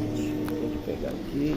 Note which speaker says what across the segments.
Speaker 1: Pode pegar aqui.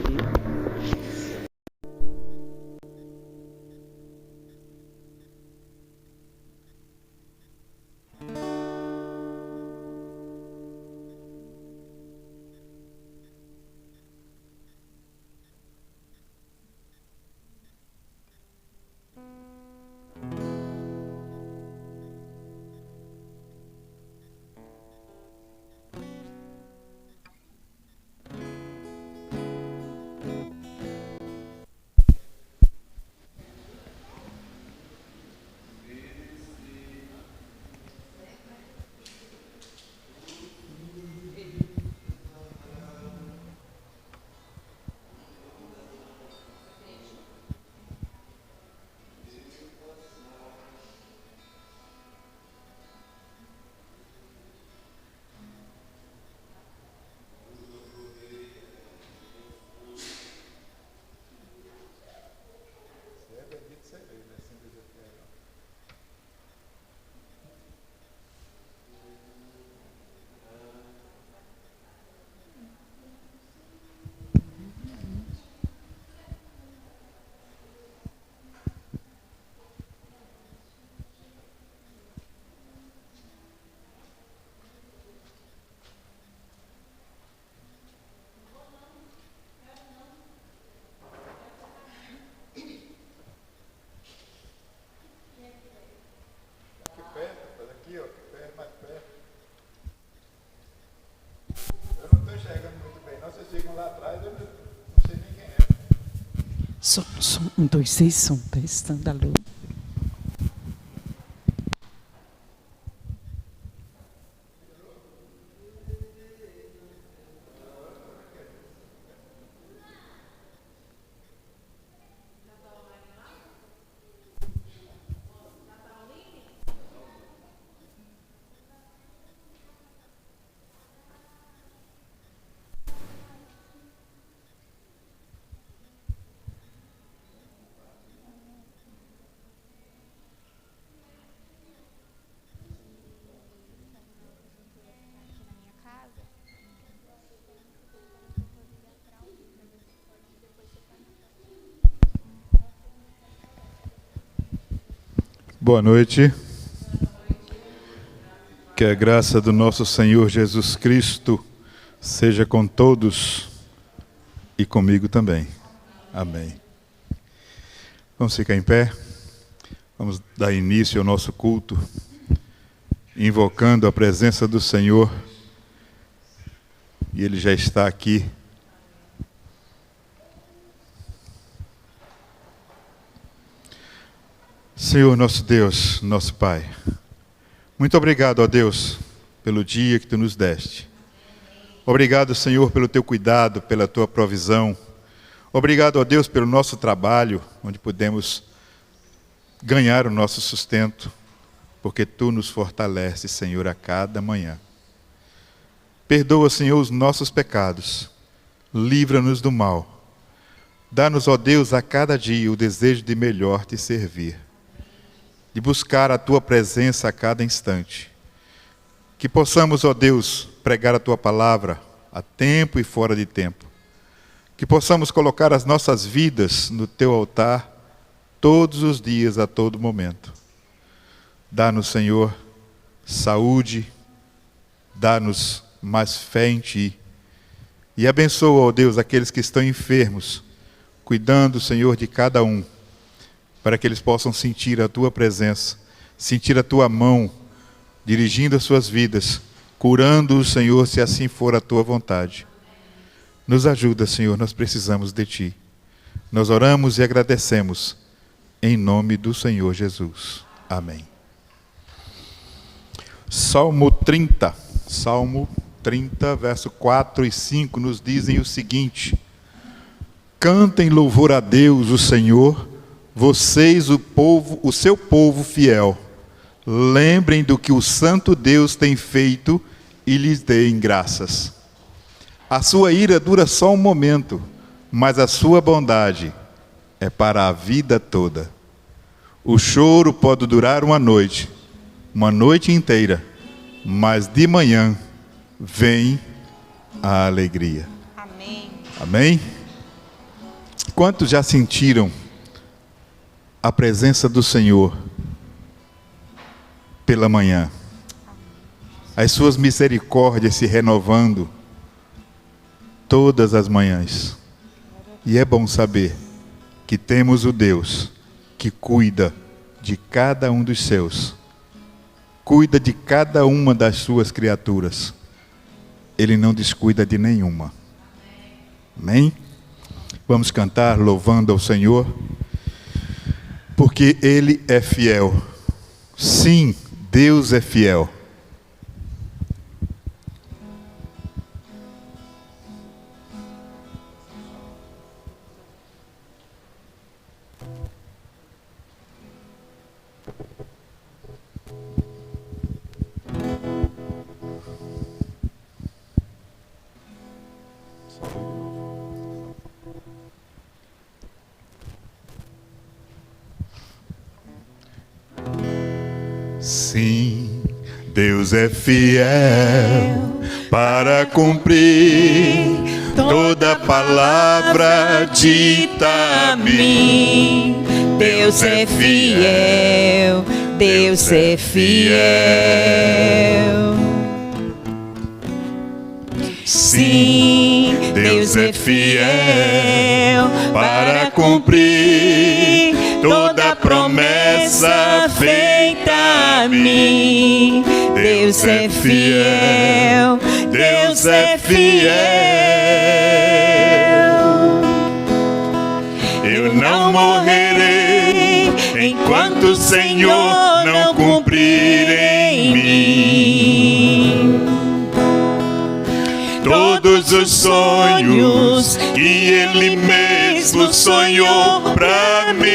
Speaker 2: Som, 1, 2, 6, som, testando a luz.
Speaker 3: Boa noite. Que a graça do nosso Senhor Jesus Cristo seja com todos e comigo também. Amém. Vamos ficar em pé. Vamos dar início ao nosso culto, invocando a presença do Senhor. E Ele já está aqui. Senhor nosso Deus, nosso Pai, muito obrigado, ó Deus, pelo dia que Tu nos deste. Obrigado, Senhor, pelo Teu cuidado, pela Tua provisão. Obrigado, ó Deus, pelo nosso trabalho, onde podemos ganhar o nosso sustento, porque Tu nos fortaleces, Senhor, a cada manhã. Perdoa, Senhor, os nossos pecados. Livra-nos do mal. Dá-nos, ó Deus, a cada dia o desejo de melhor Te servir, de buscar a Tua presença a cada instante. Que possamos, ó Deus, pregar a Tua palavra a tempo e fora de tempo. Que possamos colocar as nossas vidas no Teu altar todos os dias, a todo momento. Dá-nos, Senhor, saúde, dá-nos mais fé em Ti. E abençoa, ó Deus, aqueles que estão enfermos, cuidando, Senhor, de cada um, para que eles possam sentir a Tua presença, sentir a Tua mão, dirigindo as suas vidas, curando-os, Senhor, se assim for a Tua vontade. Nos ajuda, Senhor, nós precisamos de Ti. Nós oramos e agradecemos, em nome do Senhor Jesus. Amém. Salmo 30, verso 4 e 5, nos dizem o seguinte: cantem louvor a Deus, o Senhor, vocês, o seu povo fiel. Lembrem do que o Santo Deus tem feito e lhes deem graças. A sua ira dura só um momento, mas a sua bondade é para a vida toda. O choro pode durar uma noite inteira, mas de manhã vem a alegria.
Speaker 4: Amém.
Speaker 3: Amém? Quantos já sentiram a presença do Senhor pela manhã? As suas misericórdias se renovando todas as manhãs. E é bom saber que temos o Deus que cuida de cada um dos seus, cuida de cada uma das suas criaturas. Ele não descuida de nenhuma. Amém? Vamos cantar louvando ao Senhor, porque Ele é fiel. Sim, Deus é fiel. Sim, Deus é fiel para cumprir toda palavra dita a mim.
Speaker 4: Deus é fiel, Deus é fiel. Sim, Deus é fiel para cumprir toda promessa feita a mim. Deus é fiel, Deus é fiel. Eu não morrerei enquanto o Senhor não cumprir em mim todos os sonhos que Ele mesmo sonhou pra mim.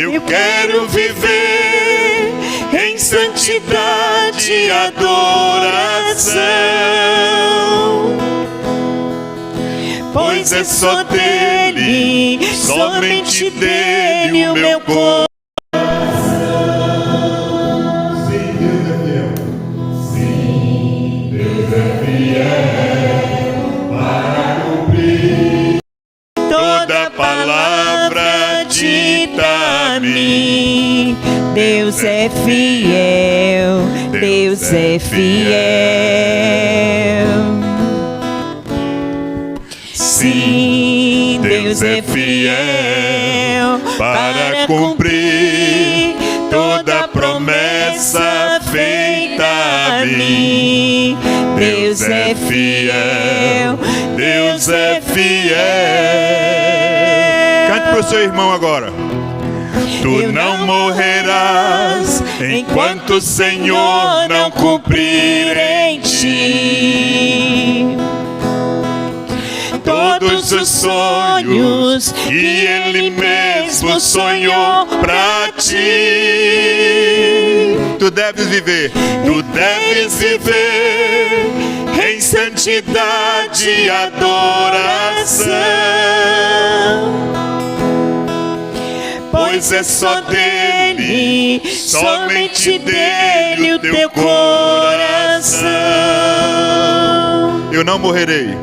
Speaker 4: Eu quero viver em santidade e adoração, pois é só dele, somente dele o meu coração. Deus é fiel, Deus é fiel. Sim, Deus é fiel para cumprir toda promessa feita a mim. Deus é fiel, Deus é fiel.
Speaker 3: Cante para o seu irmão agora.
Speaker 4: Tu não morrerás enquanto o Senhor não cumprir em ti todos os sonhos que Ele mesmo sonhou pra ti.
Speaker 3: Tu deves viver,
Speaker 4: tu deves viver em santidade e adoração, pois é só dele, somente dele o teu coração.
Speaker 3: Eu não morrerei,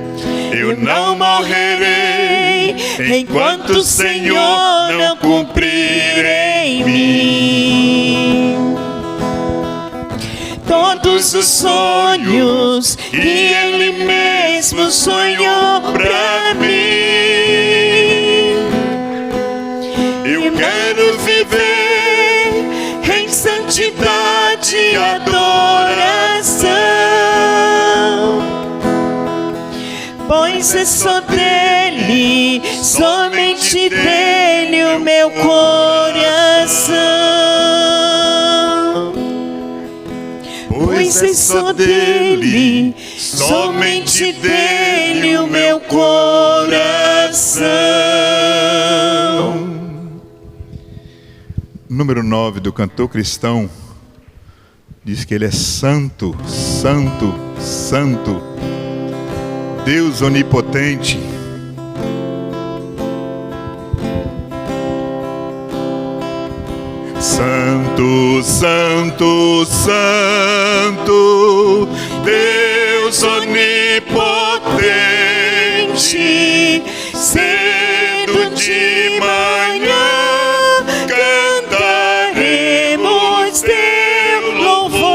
Speaker 4: eu não morrerei enquanto o Senhor não cumprir em mim todos os sonhos que Ele mesmo sonhou pra mim. Eu quero viver em santidade e adoração, pois é só dele, somente dele o meu coração. Pois é só dele, somente dele o meu coração.
Speaker 3: Número 9 do cantor cristão diz que ele é santo, santo, santo, Deus onipotente. Santo, santo, santo, Deus onipotente,
Speaker 4: onipotente, cedo de manhã cantaremos teu louvor.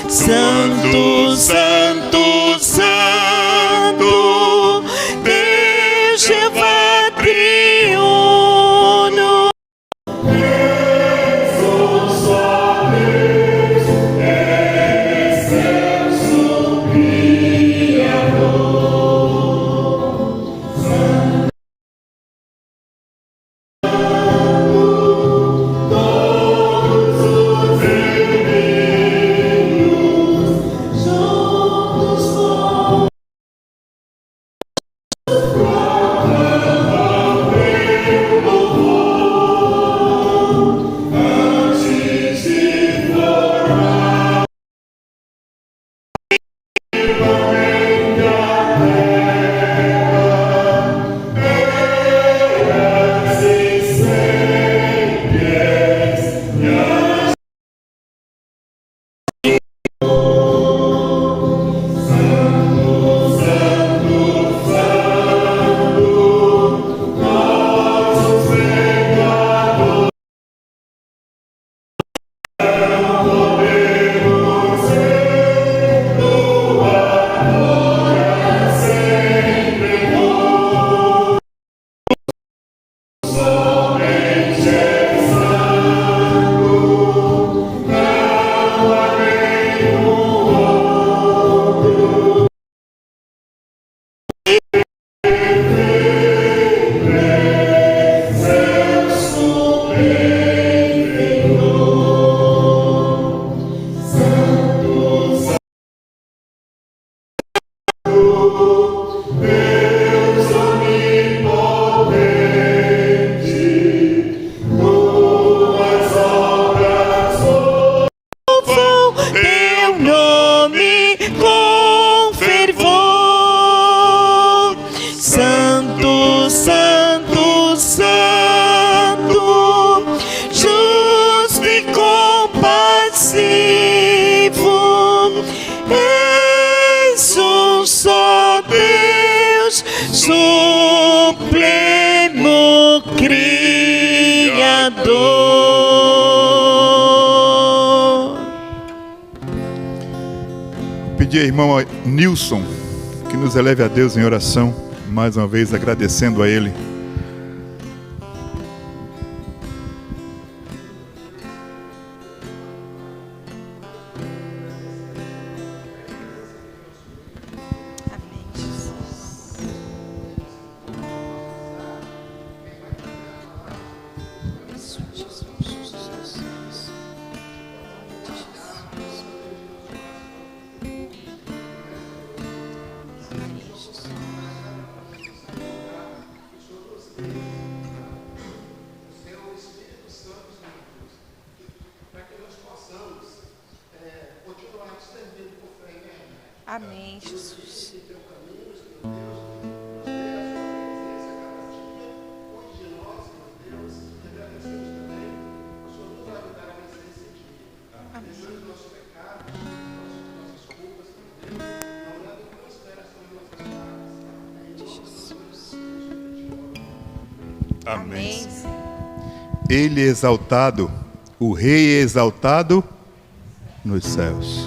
Speaker 4: Santo, Santo, Santo, Deus Jeová triuno. Teu nome com fervor. Santo, Santo, Santo, justo e compassivo, és um só Deus, supremo Criador.
Speaker 3: Pedir ao irmão Nilson que nos eleve a Deus em oração, mais uma vez agradecendo a Ele.
Speaker 5: Amém, Jesus.
Speaker 3: Amém. Ele é exaltado, o Rei é exaltado nos céus.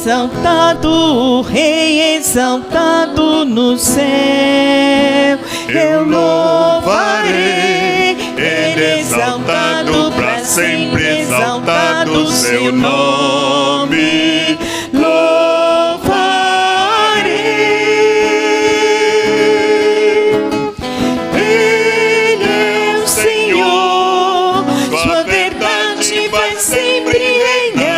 Speaker 5: Exaltado, o Rei exaltado no céu, eu louvarei. Ele exaltado para sempre, exaltado o seu nome, louvarei. Ele é o Senhor, sua verdade vai sempre reinar.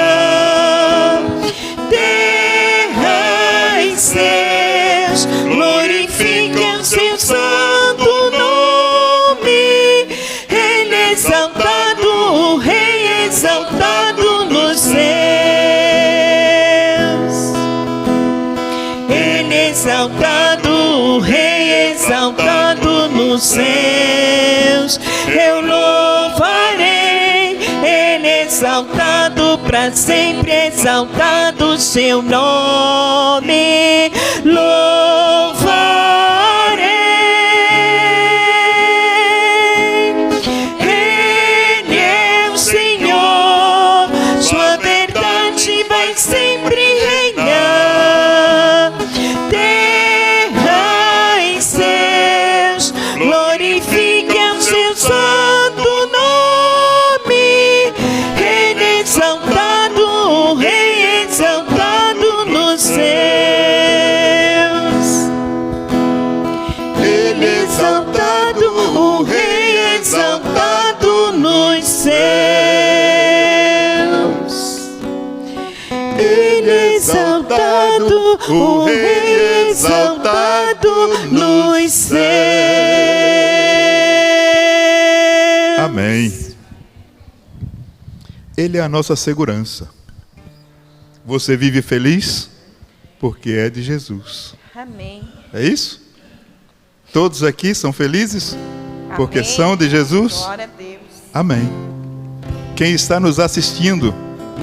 Speaker 5: Céus glorificam seu santo nome. Ele é exaltado, o Rei eu louvarei. Ele é exaltado para sempre, exaltado o seu nome. Louvarei. Ele é o Senhor, sua verdade vai sempre reinar. Terra e céus glorifiquem o seu santo nome. Ele é exaltado, o Rei exaltado nos céus. Ele é exaltado, o Rei exaltado nos céus. Ele é exaltado, o Rei exaltado nos céus.
Speaker 3: Amém. Ele é a nossa segurança. Você vive feliz porque é de Jesus.
Speaker 5: Amém.
Speaker 3: É isso? Todos aqui são felizes porque
Speaker 5: Amém.
Speaker 3: são de Jesus?
Speaker 5: Glória a Deus.
Speaker 3: Amém. Quem está nos assistindo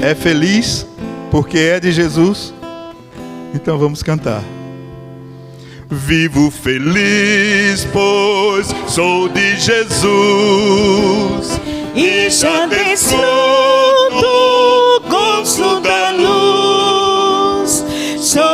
Speaker 3: é feliz porque é de Jesus? Então vamos cantar.
Speaker 4: Vivo feliz, pois sou de Jesus,
Speaker 5: E já desfruto o gozo da luz. Sou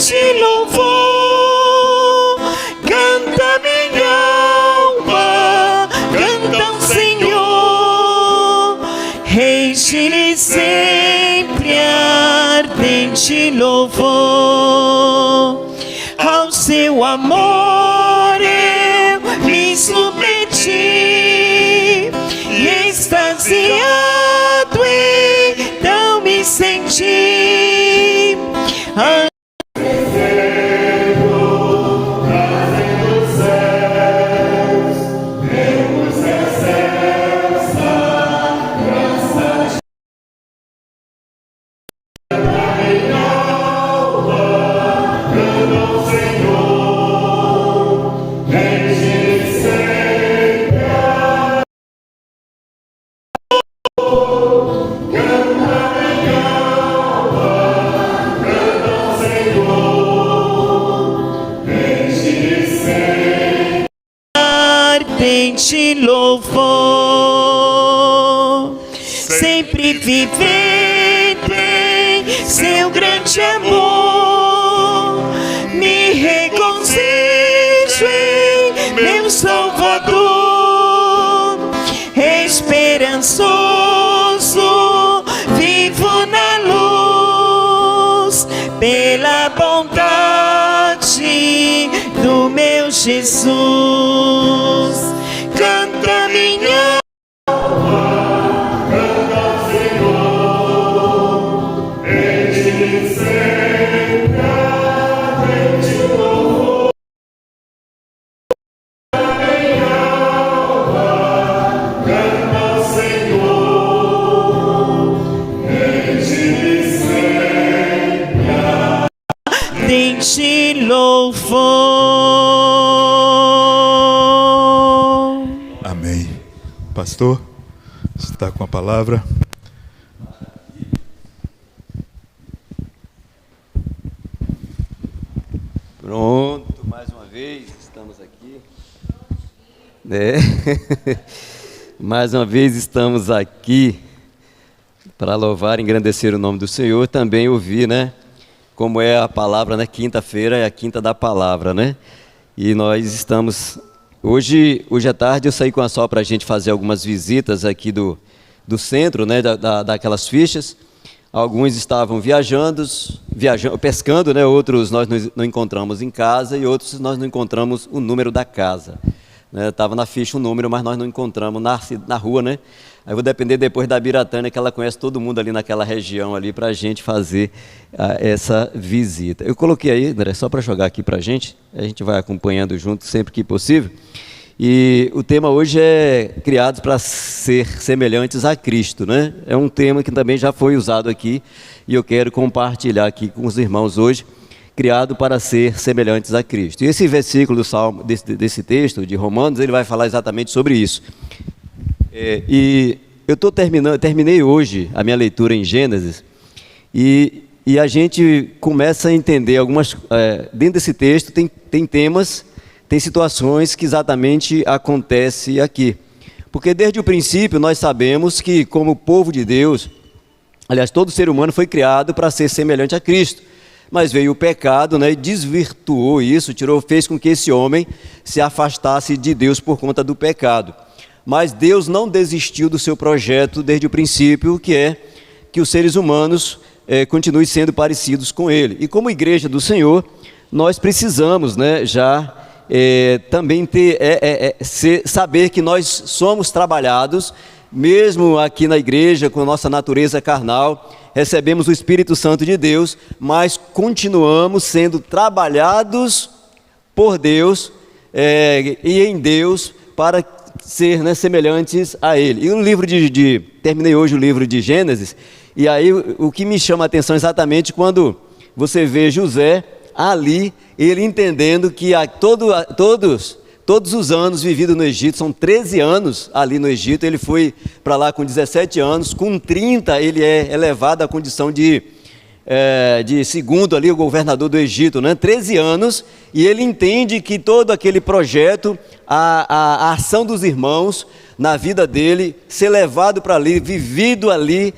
Speaker 5: de louvor, canta minha alma, canta o Senhor, enche-lhe sempre ardente louvor. Ao seu amor eu me submeti, e extasiado então me senti. Ardente louvor, sempre vivendo em seu grande amor, me regozijo em meu Salvador, esperançoso, vivo na luz, pela bondade do meu Jesus. Canta minha alma, canta ao Senhor, enche sempre ardente louvor. Minha alma, canta ao Senhor, enche sempre ardente louvor.
Speaker 3: Pastor, está com a palavra.
Speaker 1: Pronto, mais uma vez estamos aqui. Mais uma vez estamos aqui para louvar e engrandecer o nome do Senhor. Também ouvir, né? Como é a palavra, né? Quinta-feira é a quinta da palavra, né? E nós estamos... Hoje à tarde eu saí com a Sol para a gente fazer algumas visitas aqui do centro, né, daquelas fichas. Alguns estavam viajando, pescando, né, outros nós não encontramos em casa e outros nós não encontramos o número da casa. Estava na ficha um número, mas nós não encontramos na rua, né? Aí vou depender depois da Biratânia, que ela conhece todo mundo ali naquela região ali, para a gente fazer essa visita. Eu coloquei aí, André, só para jogar aqui para a gente vai acompanhando junto sempre que possível. E o tema hoje é criados para ser semelhantes a Cristo, né? É um tema que também já foi usado aqui e eu quero compartilhar aqui com os irmãos hoje, criado para ser semelhantes a Cristo. E esse versículo do Salmo, desse texto de Romanos, ele vai falar exatamente sobre isso. E eu terminei hoje a minha leitura em Gênesis e a gente começa a entender algumas, dentro desse texto tem temas, tem situações que exatamente acontecem aqui. Porque desde o princípio nós sabemos que como povo de Deus, aliás, todo ser humano foi criado para ser semelhante a Cristo. Mas veio o pecado, né, e desvirtuou isso, fez com que esse homem se afastasse de Deus por conta do pecado. Mas Deus não desistiu do seu projeto desde o princípio, que é que os seres humanos continuem sendo parecidos com Ele. E como igreja do Senhor, nós precisamos, né, também saber que nós somos trabalhados, mesmo aqui na igreja, com a nossa natureza carnal, recebemos o Espírito Santo de Deus, mas continuamos sendo trabalhados por Deus e em Deus para ser, né, semelhantes a Ele. E o livro terminei hoje o livro de Gênesis, e aí o que me chama a atenção exatamente quando você vê José ali, ele entendendo que todos os anos vividos no Egito, são 13 anos ali no Egito, ele foi para lá com 17 anos, com 30 ele é elevado à condição de segundo ali o governador do Egito, né? 13 anos, e ele entende que todo aquele projeto, a ação dos irmãos na vida dele, ser levado para ali, vivido ali,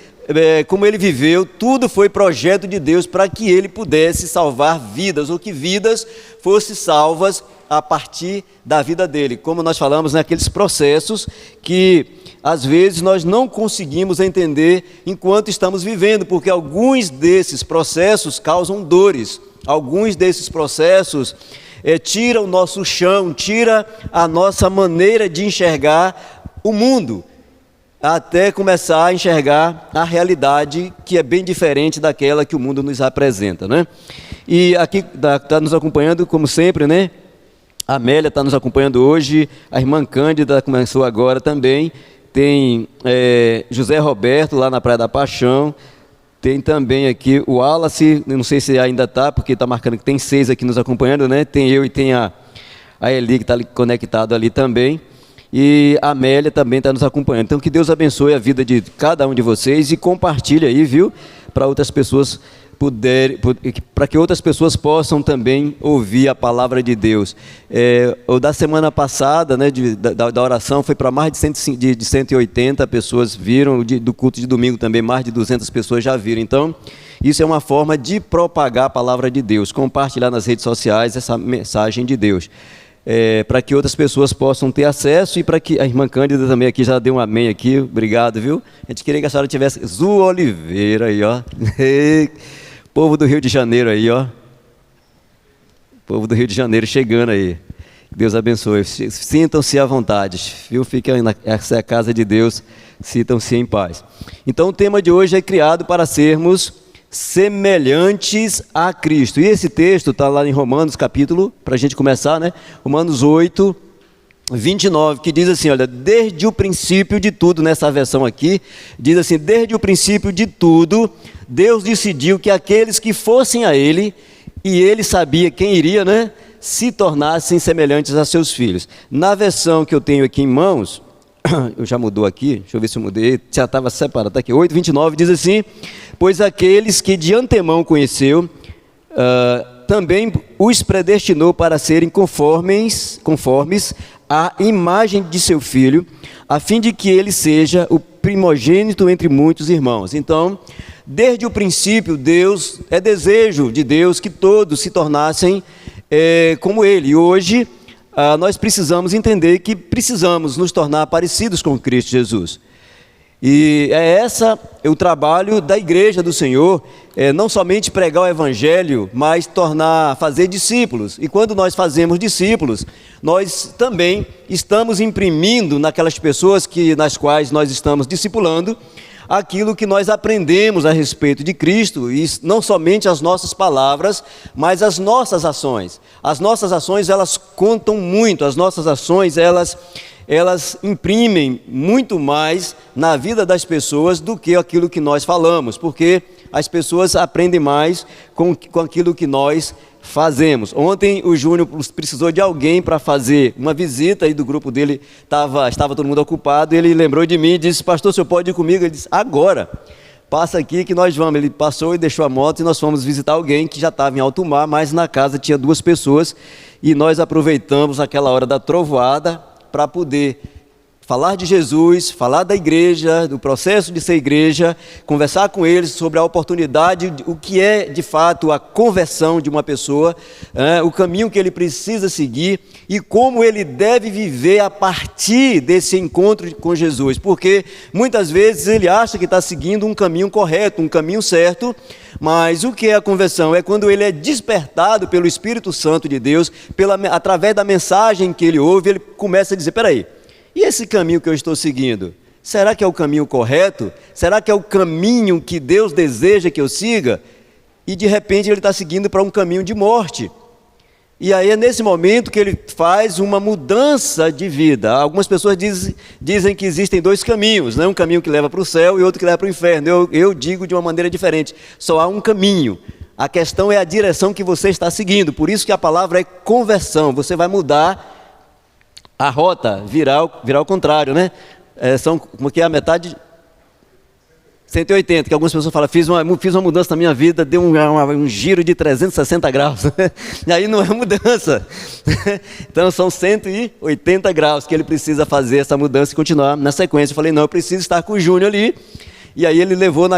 Speaker 1: como ele viveu, tudo foi projeto de Deus para que ele pudesse salvar vidas, ou que vidas fossem salvas a partir da vida dele. Como nós falamos, naqueles processos que às vezes nós não conseguimos entender enquanto estamos vivendo, porque alguns desses processos causam dores, alguns desses processos tiram o nosso chão, tira a nossa maneira de enxergar o mundo, até começar a enxergar a realidade que é bem diferente daquela que o mundo nos apresenta, né? E aqui está nos acompanhando, como sempre, né? A Amélia está nos acompanhando hoje, a irmã Cândida começou agora também, tem José Roberto lá na Praia da Paixão, tem também aqui o Wallace, não sei se ainda está, porque está marcando que tem 6 aqui nos acompanhando, né? Tem eu e tem a Eli que está conectado ali também. E a Amélia também está nos acompanhando. Então que Deus abençoe a vida de cada um de vocês e compartilhe aí, viu? Para outras pessoas para que outras pessoas possam também ouvir a palavra de Deus. O da semana passada, né, da oração, foi para mais de 180 pessoas viram, do culto de domingo também, mais de 200 pessoas já viram. Então, isso é uma forma de propagar a palavra de Deus, compartilhar nas redes sociais essa mensagem de Deus. Para que outras pessoas possam ter acesso e para que a irmã Cândida também aqui já deu um amém aqui, obrigado, viu? A gente queria que a senhora tivesse Zu Oliveira aí, ó. Povo do Rio de Janeiro aí, ó. Povo do Rio de Janeiro chegando aí. Deus abençoe. Sintam-se à vontade, viu? Fiquem essa é a casa de Deus, sintam-se em paz. Então o tema de hoje é criado para sermos semelhantes a Cristo. E esse texto está lá em Romanos capítulo, para a gente começar, né? Romanos 8, 29, que diz assim, olha, desde o princípio de tudo, nessa versão aqui, diz assim, desde o princípio de tudo, Deus decidiu que aqueles que fossem a Ele, e Ele sabia quem iria, né? Se tornassem semelhantes a seus filhos. Na versão que eu tenho aqui em mãos, eu já mudou aqui, deixa eu ver se eu mudei, já estava separado, está aqui, 8:29 diz assim, pois aqueles que de antemão conheceu, também os predestinou para serem conformes à imagem de seu filho, a fim de que ele seja o primogênito entre muitos irmãos. Então, desde o princípio, é desejo de Deus que todos se tornassem como ele. E hoje, nós precisamos entender que precisamos nos tornar parecidos com Cristo Jesus. E é o trabalho da igreja do Senhor, não somente pregar o evangelho, mas fazer discípulos. E quando nós fazemos discípulos, nós também estamos imprimindo naquelas pessoas nas quais nós estamos discipulando, aquilo que nós aprendemos a respeito de Cristo, e não somente as nossas palavras, mas as nossas ações. As nossas ações, elas contam muito, as nossas ações, elas imprimem muito mais na vida das pessoas do que aquilo que nós falamos, porque as pessoas aprendem mais com aquilo que nós fazemos. Ontem o Júnior precisou de alguém para fazer uma visita, e do grupo dele estava todo mundo ocupado, e ele lembrou de mim e disse: pastor, o senhor pode ir comigo? Ele disse: agora, passa aqui que nós vamos. Ele passou e deixou a moto, e nós fomos visitar alguém que já estava em alto mar, mas na casa tinha 2 pessoas, e nós aproveitamos aquela hora da trovoada para poder falar de Jesus, falar da igreja, do processo de ser igreja, conversar com eles sobre a oportunidade, o que é de fato a conversão de uma pessoa, o caminho que ele precisa seguir e como ele deve viver a partir desse encontro com Jesus, porque muitas vezes ele acha que está seguindo um caminho correto, um caminho certo, mas o que é a conversão? É quando ele é despertado pelo Espírito Santo de Deus, através da mensagem que ele ouve, ele começa a dizer: peraí, e esse caminho que eu estou seguindo, será que é o caminho correto? Será que é o caminho que Deus deseja que eu siga? E de repente ele está seguindo para um caminho de morte. E aí é nesse momento que ele faz uma mudança de vida. Algumas pessoas dizem que existem 2 caminhos, né? Um caminho que leva para o céu e outro que leva para o inferno. Eu digo de uma maneira diferente: só há um caminho. A questão é a direção que você está seguindo. Por isso que a palavra é conversão. Você vai mudar a rota, virar ao contrário, né? Como que é a metade? 180, que algumas pessoas falam: fiz uma mudança na minha vida, deu um giro de 360 graus. E aí não é mudança. Então são 180 graus que ele precisa fazer essa mudança e continuar na sequência. Eu falei: não, eu preciso estar com o Júnior ali. E aí ele levou,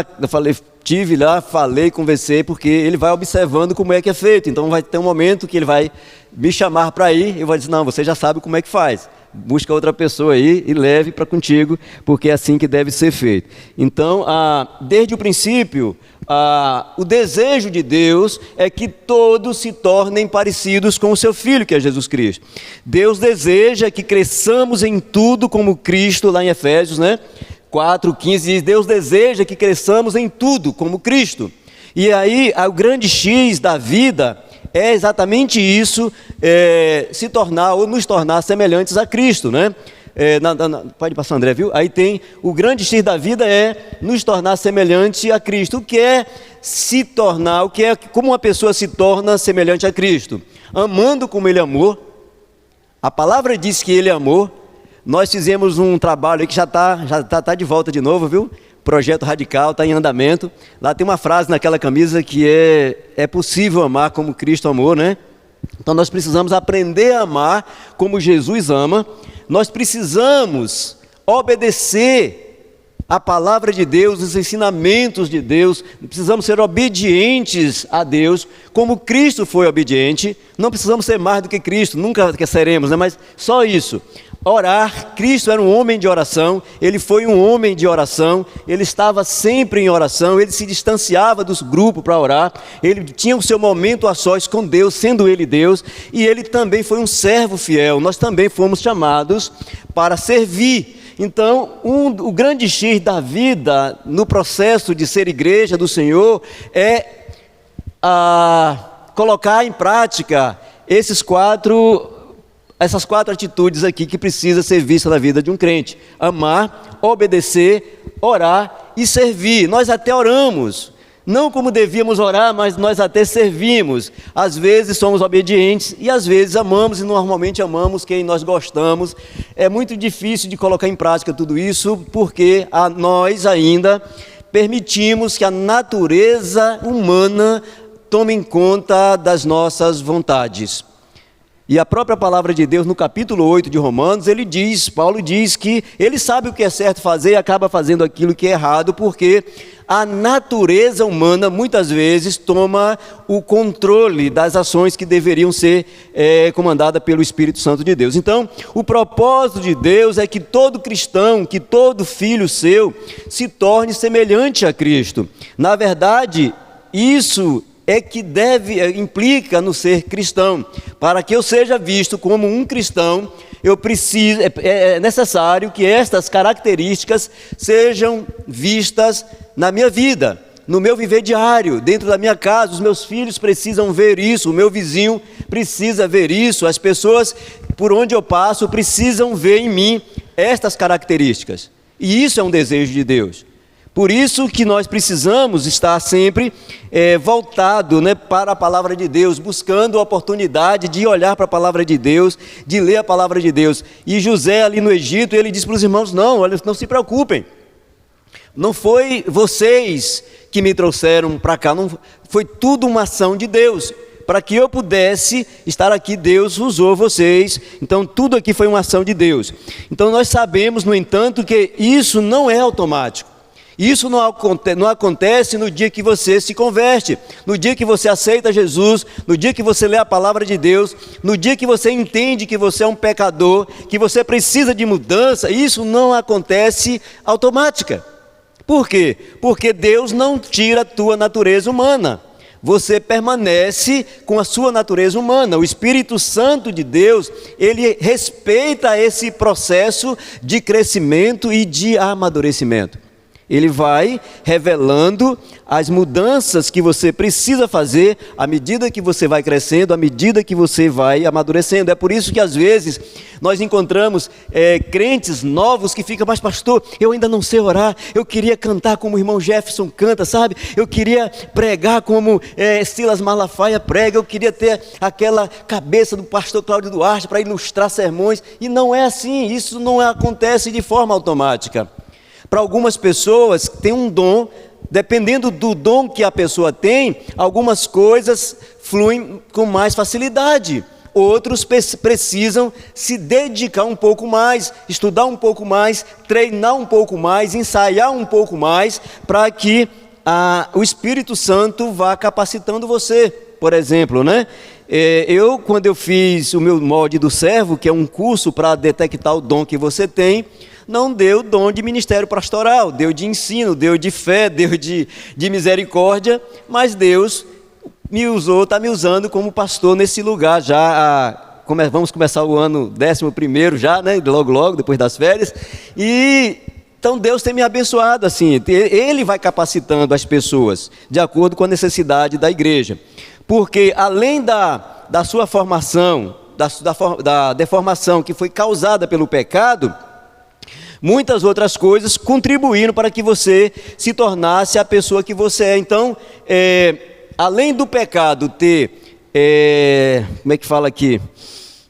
Speaker 1: estive lá, falei, conversei, porque ele vai observando como é que é feito. Então vai ter um momento que ele vai me chamar para ir, eu vou dizer: não, você já sabe como é que faz. Busca outra pessoa aí e leve para contigo, porque é assim que deve ser feito. Então, desde o princípio, o desejo de Deus é que todos se tornem parecidos com o seu Filho, que é Jesus Cristo. Deus deseja que cresçamos em tudo como Cristo, lá em Efésios, né? 4:15 diz: Deus deseja que cresçamos em tudo como Cristo. E aí, o grande X da vida é exatamente isso, se tornar ou nos tornar semelhantes a Cristo, né? Pode passar, André, viu? Aí tem o grande X da vida é nos tornar semelhante a Cristo. O que é se tornar? Como uma pessoa se torna semelhante a Cristo? Amando como Ele amou. A palavra diz que Ele amou. Nós fizemos um trabalho aí que já está de volta de novo, viu? Projeto Radical, está em andamento. Lá tem uma frase naquela camisa que é possível amar como Cristo amou, né? Então nós precisamos aprender a amar como Jesus ama. Nós precisamos obedecer a palavra de Deus, os ensinamentos de Deus. Precisamos ser obedientes a Deus, como Cristo foi obediente. Não precisamos ser mais do que Cristo, nunca seremos, né? Mas só isso. Orar. Cristo era um homem de oração, ele foi um homem de oração, ele estava sempre em oração, ele se distanciava dos grupos para orar, ele tinha o seu momento a sós com Deus, sendo ele Deus, e ele também foi um servo fiel. Nós também fomos chamados para servir. Então, o grande X da vida no processo de ser igreja do Senhor é colocar em prática essas 4 atitudes aqui que precisa ser vista na vida de um crente: amar, obedecer, orar e servir. Nós até oramos, não como devíamos orar, mas nós até servimos. Às vezes somos obedientes e às vezes amamos, e normalmente amamos quem nós gostamos. É muito difícil de colocar em prática tudo isso, porque nós ainda permitimos que a natureza humana tome em conta das nossas vontades. E a própria palavra de Deus, no capítulo 8 de Romanos, Paulo diz que ele sabe o que é certo fazer e acaba fazendo aquilo que é errado, porque a natureza humana, muitas vezes, toma o controle das ações que deveriam ser comandadas pelo Espírito Santo de Deus. Então, o propósito de Deus é que todo cristão, que todo filho seu, se torne semelhante a Cristo. Na verdade, isso é que implica no ser cristão. Para que eu seja visto como um cristão, é necessário que estas características sejam vistas na minha vida, no meu viver diário, dentro da minha casa. Os meus filhos precisam ver isso, o meu vizinho precisa ver isso, as pessoas por onde eu passo precisam ver em mim estas características. E isso é um desejo de Deus. Por isso que nós precisamos estar sempre voltado, né, para a palavra de Deus, buscando a oportunidade de olhar para a palavra de Deus, de ler a palavra de Deus. E José ali no Egito, ele disse para os irmãos, não se preocupem, não foi vocês que me trouxeram para cá, não, foi tudo uma ação de Deus. Para que eu pudesse estar aqui, Deus usou vocês. Então tudo aqui foi uma ação de Deus. Então nós sabemos, no entanto, que isso não é automático. Isso não acontece no dia que você se converte, no dia que você aceita Jesus, no dia que você lê a palavra de Deus, no dia que você entende que você é um pecador, que você precisa de mudança. Isso não acontece automática. Por quê? Porque Deus não tira a tua natureza humana. Você permanece com a sua natureza humana. O Espírito Santo de Deus, ele respeita esse processo de crescimento e de amadurecimento. Ele vai revelando as mudanças que você precisa fazer à medida que você vai crescendo, à medida que você vai amadurecendo. É por isso que às vezes nós encontramos crentes novos que ficam, mas pastor, eu ainda não sei orar, eu queria cantar como o irmão Jefferson canta, sabe? Eu queria pregar como Silas Malafaia prega, eu queria ter aquela cabeça do pastor Cláudio Duarte para ilustrar sermões. E não é assim, isso não acontece de forma automática. Para algumas pessoas tem um dom, dependendo do dom que a pessoa tem, algumas coisas fluem com mais facilidade. Outros precisam se dedicar um pouco mais, estudar um pouco mais, treinar um pouco mais, ensaiar um pouco mais, para que o Espírito Santo vá capacitando você. Por exemplo, né? Quando eu fiz o meu molde do servo, que é um curso para detectar o dom que você tem, não deu dom de ministério pastoral, deu de ensino, deu de fé, deu de misericórdia, mas Deus me usou, está me usando como pastor nesse lugar já. Vamos começar o ano 11º já, né? Logo, depois das férias. E então Deus tem me abençoado assim. Ele vai capacitando as pessoas de acordo com a necessidade da igreja. Porque além da sua formação, da deformação que foi causada pelo pecado, muitas outras coisas contribuíram para que você se tornasse a pessoa que você é. Então, além do pecado ter, como é que fala aqui?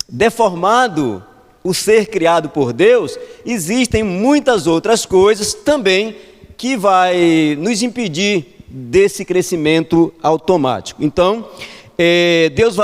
Speaker 1: Deformado o ser criado por Deus, existem muitas outras coisas também que vai nos impedir desse crescimento automático. Então, Deus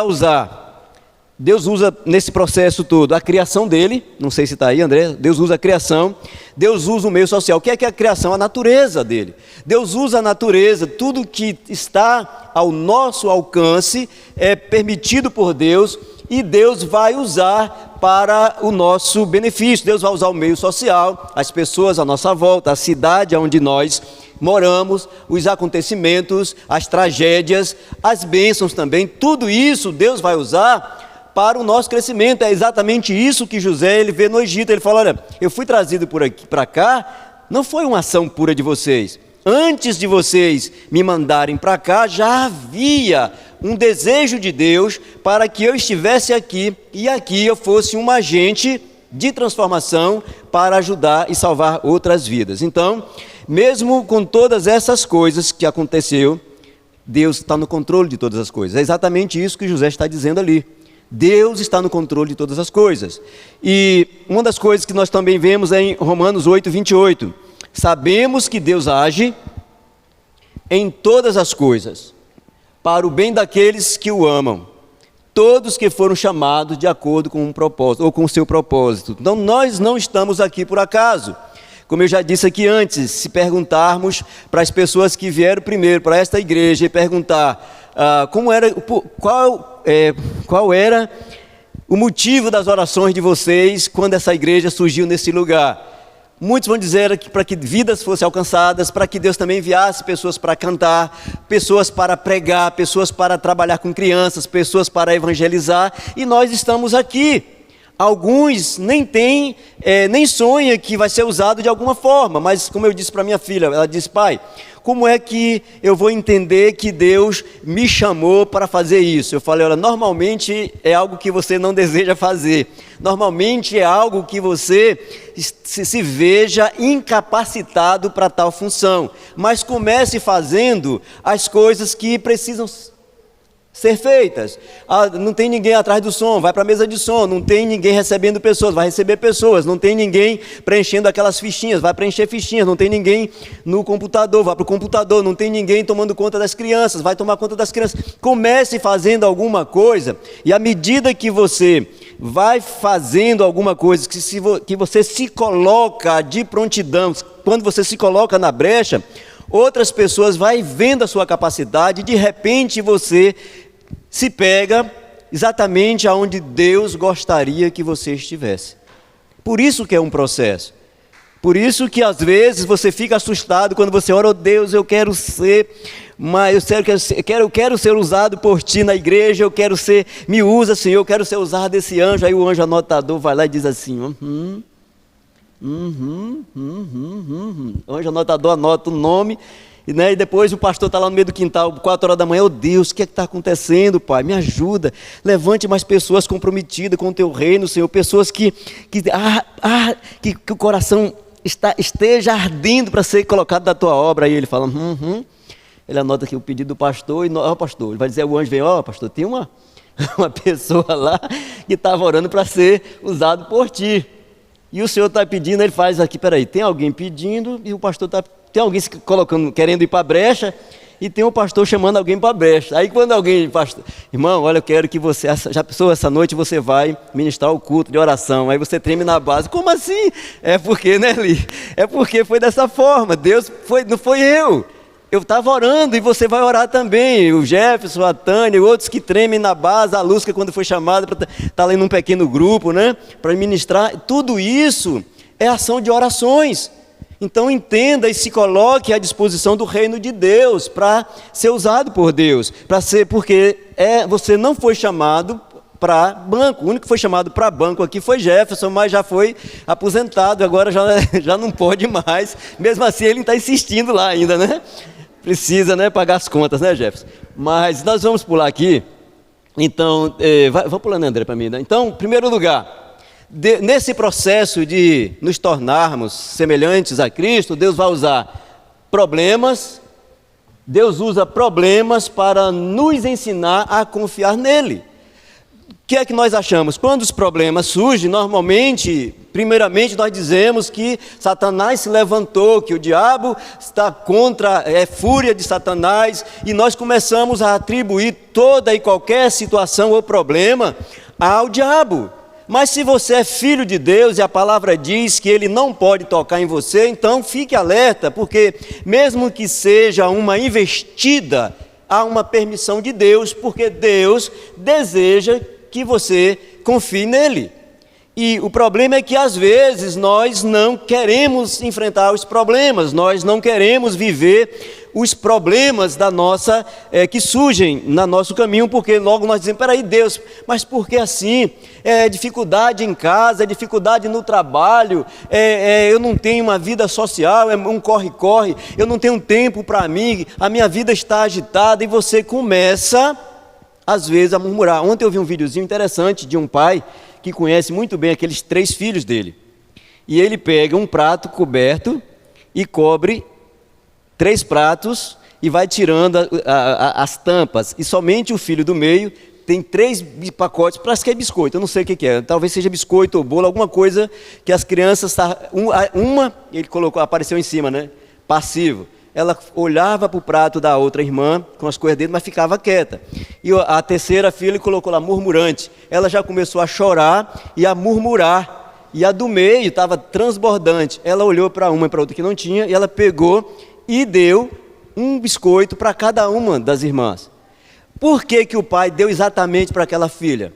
Speaker 1: usa nesse processo todo a criação dele, não sei se está aí, André, Deus usa a criação, Deus usa o meio social. O que é a criação? A natureza dele. Deus usa a natureza, tudo que está ao nosso alcance é permitido por Deus e Deus vai usar para o nosso benefício. Deus vai usar o meio social, as pessoas à nossa volta, a cidade onde nós moramos, os acontecimentos, as tragédias, as bênçãos também, tudo isso Deus vai usar para o nosso crescimento. É exatamente isso que José ele vê no Egito. Ele fala, olha, eu fui trazido por aqui para cá, não foi uma ação pura de vocês. Antes de vocês me mandarem para cá, já havia um desejo de Deus para que eu estivesse aqui e aqui eu fosse um agente de transformação para ajudar e salvar outras vidas. Então, mesmo com todas essas coisas que aconteceu, Deus está no controle de todas as coisas. É exatamente isso que José está dizendo ali. Deus está no controle de todas as coisas. E uma das coisas que nós também vemos é em Romanos 8:28. Sabemos que Deus age em todas as coisas, para o bem daqueles que o amam, Todos que foram chamados de acordo com um propósito, ou com o seu propósito. Então, nós não estamos aqui por acaso. Como eu já disse aqui antes, se perguntarmos para as pessoas que vieram primeiro para esta igreja e perguntar qual era o motivo das orações de vocês quando essa igreja surgiu nesse lugar. Muitos vão dizer que para que vidas fossem alcançadas, para que Deus também enviasse pessoas para cantar, pessoas para pregar, pessoas para trabalhar com crianças, pessoas para evangelizar, e nós estamos aqui. Alguns nem têm, nem sonham que vai ser usado de alguma forma, mas como eu disse para minha filha, ela disse: pai, como é que eu vou entender que Deus me chamou para fazer isso? Eu falei: olha, normalmente é algo que você não deseja fazer, normalmente é algo que você se veja incapacitado para tal função, mas comece fazendo as coisas que precisam ser feitas. Não tem ninguém atrás do som, vai para a mesa de som. Não tem ninguém recebendo pessoas, vai receber pessoas. Não tem ninguém preenchendo aquelas fichinhas, vai preencher fichinhas. Não tem ninguém no computador, vai para o computador. Não tem ninguém tomando conta das crianças, vai tomar conta das crianças. Comece fazendo alguma coisa, e à medida que você vai fazendo alguma coisa, que você se coloca de prontidão, quando você se coloca na brecha, outras pessoas vão vendo a sua capacidade, e de repente você se pega exatamente aonde Deus gostaria que você estivesse. Por isso que é um processo. Por isso que às vezes você fica assustado quando você ora: oh Deus, eu quero ser, mas eu quero ser usado por Ti na igreja, eu quero ser, me usa Senhor, eu quero ser usado desse anjo. Aí o anjo anotador vai lá e diz assim: O anjo anotador anota o nome, e depois o pastor está lá no meio do quintal, 4 horas da manhã: oh Deus, o que é que está acontecendo, Pai? Me ajuda, levante mais pessoas comprometidas com o Teu reino, Senhor, pessoas que o coração esteja ardendo para ser colocado na Tua obra. Aí ele fala: Ele anota aqui o pedido do pastor, e pastor, ele vai dizer, o anjo vem: pastor, tem uma pessoa lá que estava orando para ser usado por Ti. E o Senhor está pedindo, ele faz aqui: peraí, tem alguém pedindo, e o pastor tem alguém se colocando, querendo ir para a brecha, e tem um pastor chamando alguém para a brecha. Aí quando alguém: pastor, irmão, olha, eu quero que você, já pensou, essa noite você vai ministrar o culto de oração. Aí você treme na base: como assim? É porque, né, Li? É porque foi dessa forma, não foi eu estava orando, e você vai orar também. O Jefferson, a Tânia, outros que tremem na base, a Lúcia, quando foi chamada para estar ali num pequeno grupo, né, para ministrar. Tudo isso é ação de orações. Então entenda e se coloque à disposição do reino de Deus, para ser usado por Deus, porque você não foi chamado para banco. O único que foi chamado para banco aqui foi Jefferson, mas já foi aposentado, agora já não pode mais. Mesmo assim ele está insistindo lá ainda, né? Precisa, né, pagar as contas, né, Jefferson? Mas nós vamos pular aqui. Então, vai pulando, André, para mim, né? Então, em primeiro lugar, nesse processo de nos tornarmos semelhantes a Cristo, Deus vai usar problemas. Deus usa problemas para nos ensinar a confiar nele. O que é que nós achamos? Quando os problemas surgem, normalmente, primeiramente nós dizemos que Satanás se levantou, que o diabo está contra, fúria de Satanás, e nós começamos a atribuir toda e qualquer situação ou problema ao diabo. Mas se você é filho de Deus e a palavra diz que Ele não pode tocar em você, então fique alerta, porque mesmo que seja uma investida, há uma permissão de Deus, porque Deus deseja que você confie nele. E o problema é que às vezes nós não queremos enfrentar os problemas, nós não queremos viver os problemas que surgem no nosso caminho, porque logo nós dizemos: peraí, Deus, mas por que assim? É dificuldade em casa, é dificuldade no trabalho, eu não tenho uma vida social, é um corre-corre, eu não tenho tempo para mim, a minha vida está agitada, e você começa às vezes a murmurar. Ontem eu vi um videozinho interessante de um pai que conhece muito bem aqueles 3 filhos dele, e ele pega um prato coberto e cobre 3 pratos e vai tirando as tampas, e somente o filho do meio tem 3 pacotes, parece que é biscoito, eu não sei o que é, talvez seja biscoito ou bolo, alguma coisa que as crianças, ele colocou, apareceu em cima, né, passivo. ela olhava para o prato da outra irmã com as coisas dentro, mas ficava quieta. E a terceira filha colocou lá murmurante. Ela já começou a chorar e a murmurar. E a do meio estava transbordante. Ela olhou para uma e para outra que não tinha, e ela pegou e deu um biscoito para cada uma das irmãs. Por que que o pai deu exatamente para aquela filha?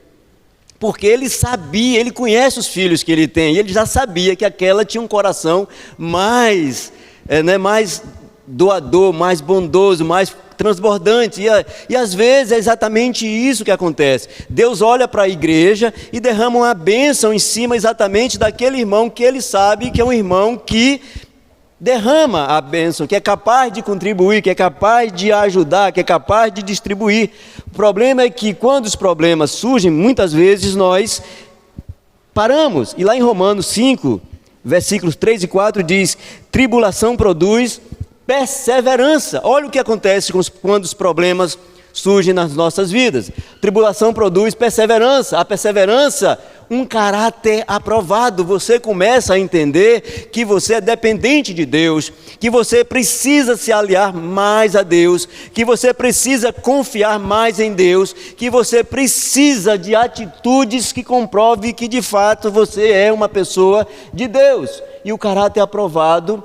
Speaker 1: Porque ele sabia, ele conhece os filhos que ele tem, e ele já sabia que aquela tinha um coração mais doador, mais bondoso, mais transbordante. E às vezes é exatamente isso que acontece. Deus olha para a igreja e derrama uma bênção em cima exatamente daquele irmão que ele sabe que é um irmão que derrama a bênção, que é capaz de contribuir, que é capaz de ajudar, que é capaz de distribuir. O problema é que quando os problemas surgem, muitas vezes nós paramos. E lá em Romanos 5, versículos 3 e 4 diz: tribulação produz perseverança. Olha o que acontece quando os problemas surgem nas nossas vidas. Tribulação produz perseverança. A perseverança, um caráter aprovado. Você começa a entender que você é dependente de Deus, que você precisa se aliar mais a Deus, que você precisa confiar mais em Deus, que você precisa de atitudes que comprovem que de fato você é uma pessoa de Deus. E o caráter aprovado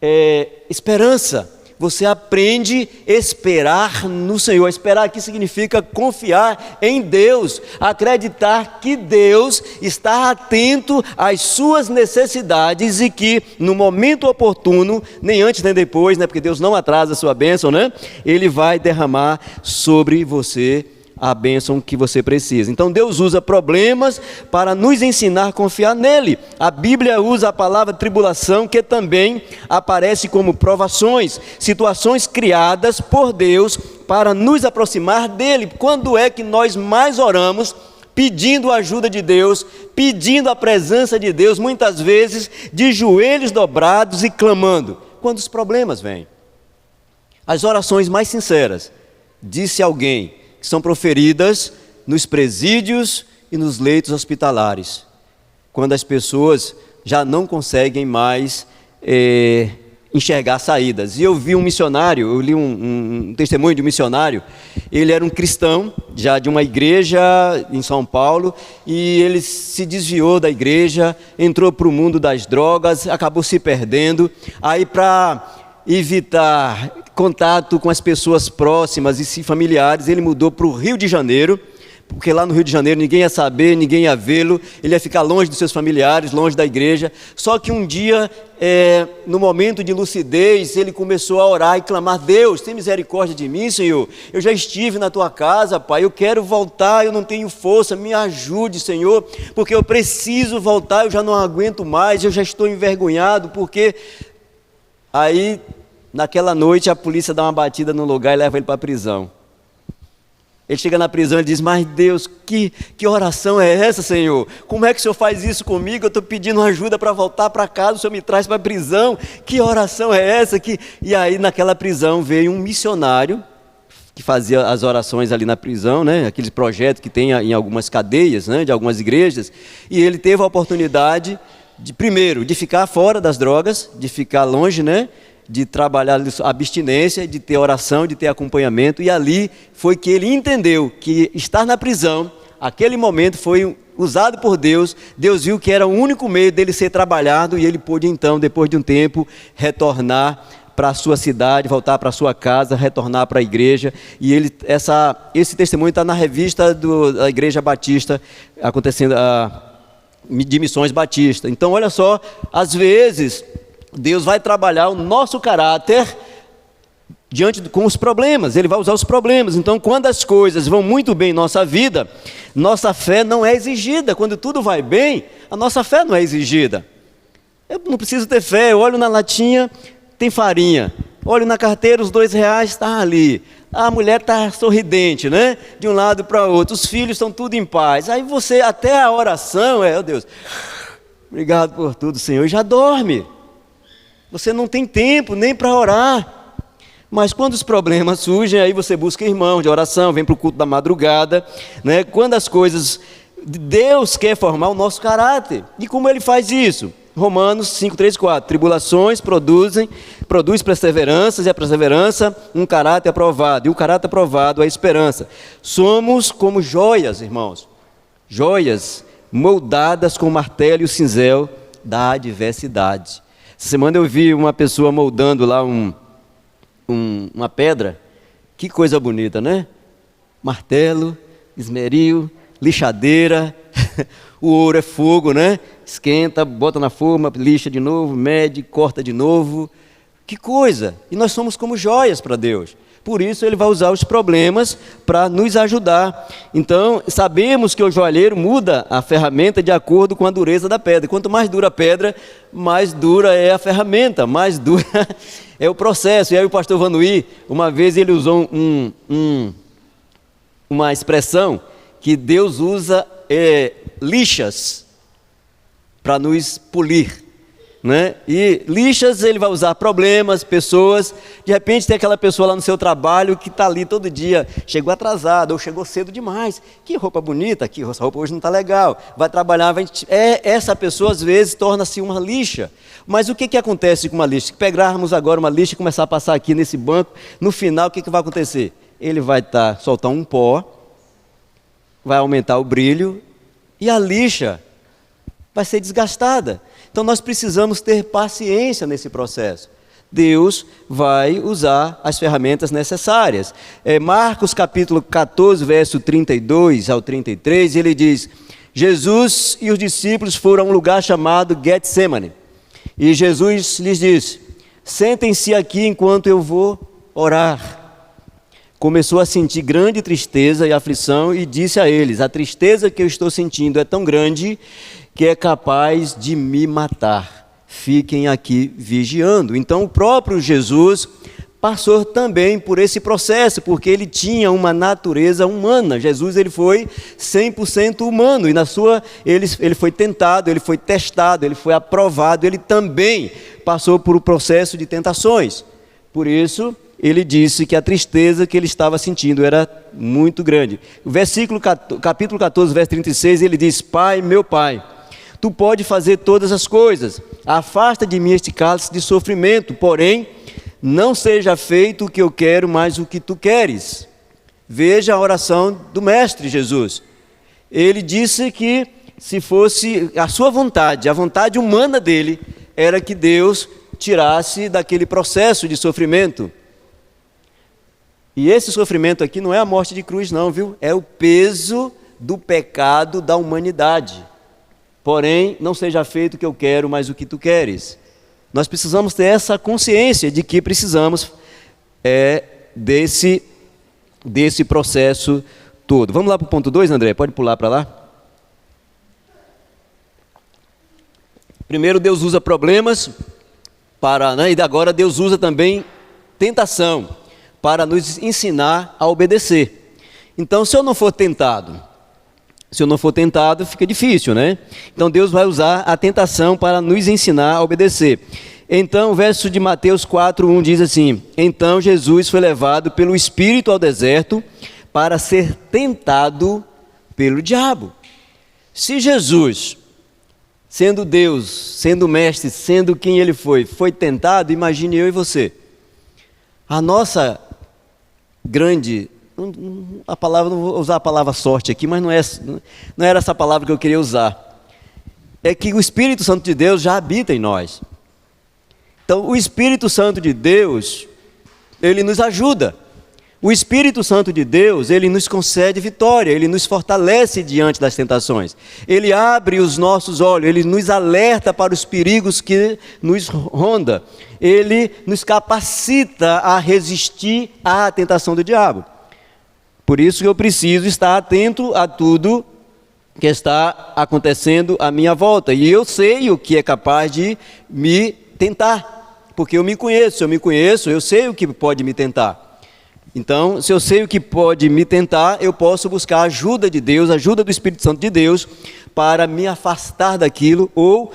Speaker 1: é esperança. Você aprende a esperar no Senhor. Esperar aqui significa confiar em Deus, acreditar que Deus está atento às suas necessidades e que no momento oportuno, nem antes nem depois, porque Deus não atrasa a sua bênção, Ele vai derramar sobre você a bênção que você precisa. Então Deus usa problemas para nos ensinar a confiar nele. A Bíblia usa a palavra tribulação, que também aparece como provações, situações criadas por Deus para nos aproximar dele. Quando é que nós mais oramos pedindo a ajuda de Deus, pedindo a presença de Deus, muitas vezes de joelhos dobrados e clamando? Quando os problemas vêm. As orações mais sinceras, disse alguém, que são proferidas nos presídios e nos leitos hospitalares, quando as pessoas já não conseguem mais enxergar saídas. E eu vi um missionário, eu li um testemunho de um missionário. Ele era um cristão, já de uma igreja em São Paulo, e ele se desviou da igreja, entrou para o mundo das drogas, acabou se perdendo. Aí, para evitar contato com as pessoas próximas e familiares, ele mudou para o Rio de Janeiro, porque lá no Rio de Janeiro ninguém ia saber, ninguém ia vê-lo, ele ia ficar longe dos seus familiares, longe da igreja. Só que um dia, no momento de lucidez, ele começou a orar e clamar: Deus, tem misericórdia de mim, Senhor, eu já estive na tua casa, Pai, eu quero voltar, eu não tenho força, me ajude, Senhor, porque eu preciso voltar, eu já não aguento mais, eu já estou envergonhado, porque... Aí, naquela noite, a polícia dá uma batida no lugar e leva ele para a prisão. Ele chega na prisão e diz: mas Deus, que oração é essa, Senhor? Como é que o Senhor faz isso comigo? Eu estou pedindo ajuda para voltar para casa, o Senhor me traz para a prisão. Que oração é essa? E aí, naquela prisão, veio um missionário que fazia as orações ali na prisão, aqueles projetos que tem em algumas cadeias, de algumas igrejas. E ele teve a oportunidade primeiro, de ficar fora das drogas, de ficar longe, de trabalhar a abstinência, de ter oração, de ter acompanhamento. E ali foi que ele entendeu que estar na prisão, aquele momento foi usado por Deus. Deus viu que era o único meio dele ser trabalhado, e ele pôde então, depois de um tempo, retornar para a sua cidade, voltar para a sua casa, retornar para a igreja. E esse testemunho está na revista da Igreja Batista, acontecendo de Missões Batista. Então, olha só, às vezes Deus vai trabalhar o nosso caráter com os problemas. Ele vai usar os problemas. Então, quando as coisas vão muito bem em nossa vida, nossa fé não é exigida. Quando tudo vai bem, a nossa fé não é exigida. Eu não preciso ter fé. Eu olho na latinha, tem farinha. Olho na carteira, os R$2 está ali. A mulher está sorridente, de um lado para o outro. Os filhos estão tudo em paz. Aí você, até a oração, oh Deus, obrigado por tudo, Senhor, e já dorme. Você não tem tempo nem para orar. Mas quando os problemas surgem, aí você busca irmão de oração, vem para o culto da madrugada, Quando as coisas... Deus quer formar o nosso caráter. E como Ele faz isso? Romanos 5, 3, 4. Tribulações produz perseveranças, e a perseverança um caráter aprovado, e o caráter aprovado a esperança. Somos como joias, irmãos, joias moldadas com o martelo e o cinzel da adversidade. Essa semana eu vi uma pessoa moldando lá uma pedra. Que coisa bonita, né? Martelo, esmeril, lixadeira. O ouro é fogo, né? Esquenta, bota na forma, lixa de novo, mede, corta de novo. Que coisa! E nós somos como joias para Deus. Por isso Ele vai usar os problemas para nos ajudar. Então, sabemos que o joalheiro muda a ferramenta de acordo com a dureza da pedra. Quanto mais dura a pedra, mais dura é a ferramenta, mais dura é o processo. E aí o pastor Vanuí, uma vez ele usou uma expressão que Deus usa lixas para nos polir, né? E lixas ele vai usar problemas, pessoas. De repente tem aquela pessoa lá no seu trabalho que está ali todo dia, chegou atrasada ou chegou cedo demais. Que roupa bonita, que essa roupa hoje não está legal. Vai trabalhar, essa pessoa às vezes torna-se uma lixa. Mas o que acontece com uma lixa? Se pegarmos agora uma lixa e começar a passar aqui nesse banco, no final o que vai acontecer? Ele vai soltar um pó, vai aumentar o brilho e a lixa vai ser desgastada. Então nós precisamos ter paciência nesse processo. Deus vai usar as ferramentas necessárias. Marcos capítulo 14, verso 32 ao 33, ele diz: Jesus e os discípulos foram a um lugar chamado Getsemane. E Jesus lhes disse: sentem-se aqui enquanto eu vou orar. Começou a sentir grande tristeza e aflição e disse a eles: a tristeza que eu estou sentindo é tão grande que é capaz de me matar. Fiquem aqui vigiando. Então o próprio Jesus passou também por esse processo, porque ele tinha uma natureza humana. Jesus ele foi 100% humano e ele foi tentado, ele foi testado, ele foi aprovado, ele também passou por um processo de tentações. Por isso ele disse que a tristeza que ele estava sentindo era muito grande. O capítulo 14, verso 36, ele diz: Pai, meu Pai, Tu pode fazer todas as coisas, afasta de mim este cálice de sofrimento, porém, não seja feito o que eu quero, mas o que Tu queres. Veja a oração do Mestre Jesus. Ele disse que se fosse a sua vontade, a vontade humana dele, era que Deus tirasse daquele processo de sofrimento. E esse sofrimento aqui não é a morte de cruz não, viu? É o peso do pecado da humanidade. Porém, não seja feito o que eu quero, mas o que Tu queres. Nós precisamos ter essa consciência de que precisamos desse processo todo. Vamos lá para o ponto 2, André? Pode pular para lá. Primeiro, Deus usa problemas e agora Deus usa também tentação para nos ensinar a obedecer. Então, se eu não for tentado, fica difícil, né? Então Deus vai usar a tentação para nos ensinar a obedecer. Então o verso de Mateus 4:1 diz assim: então Jesus foi levado pelo Espírito ao deserto para ser tentado pelo diabo. Se Jesus, sendo Deus, sendo mestre, sendo quem Ele foi tentado, imagine eu e você. A nossa grande... não vou usar a palavra sorte aqui, mas não era essa palavra que eu queria usar. É que o Espírito Santo de Deus já habita em nós. Então, o Espírito Santo de Deus, ele nos ajuda. O Espírito Santo de Deus, ele nos concede vitória, ele nos fortalece diante das tentações. Ele abre os nossos olhos, ele nos alerta para os perigos que nos ronda. Ele nos capacita a resistir à tentação do diabo. Por isso que eu preciso estar atento a tudo que está acontecendo à minha volta. E eu sei o que é capaz de me tentar, porque eu me conheço. Se eu me conheço, eu sei o que pode me tentar. Então, se eu sei o que pode me tentar, eu posso buscar a ajuda de Deus, a ajuda do Espírito Santo de Deus, para me afastar daquilo ou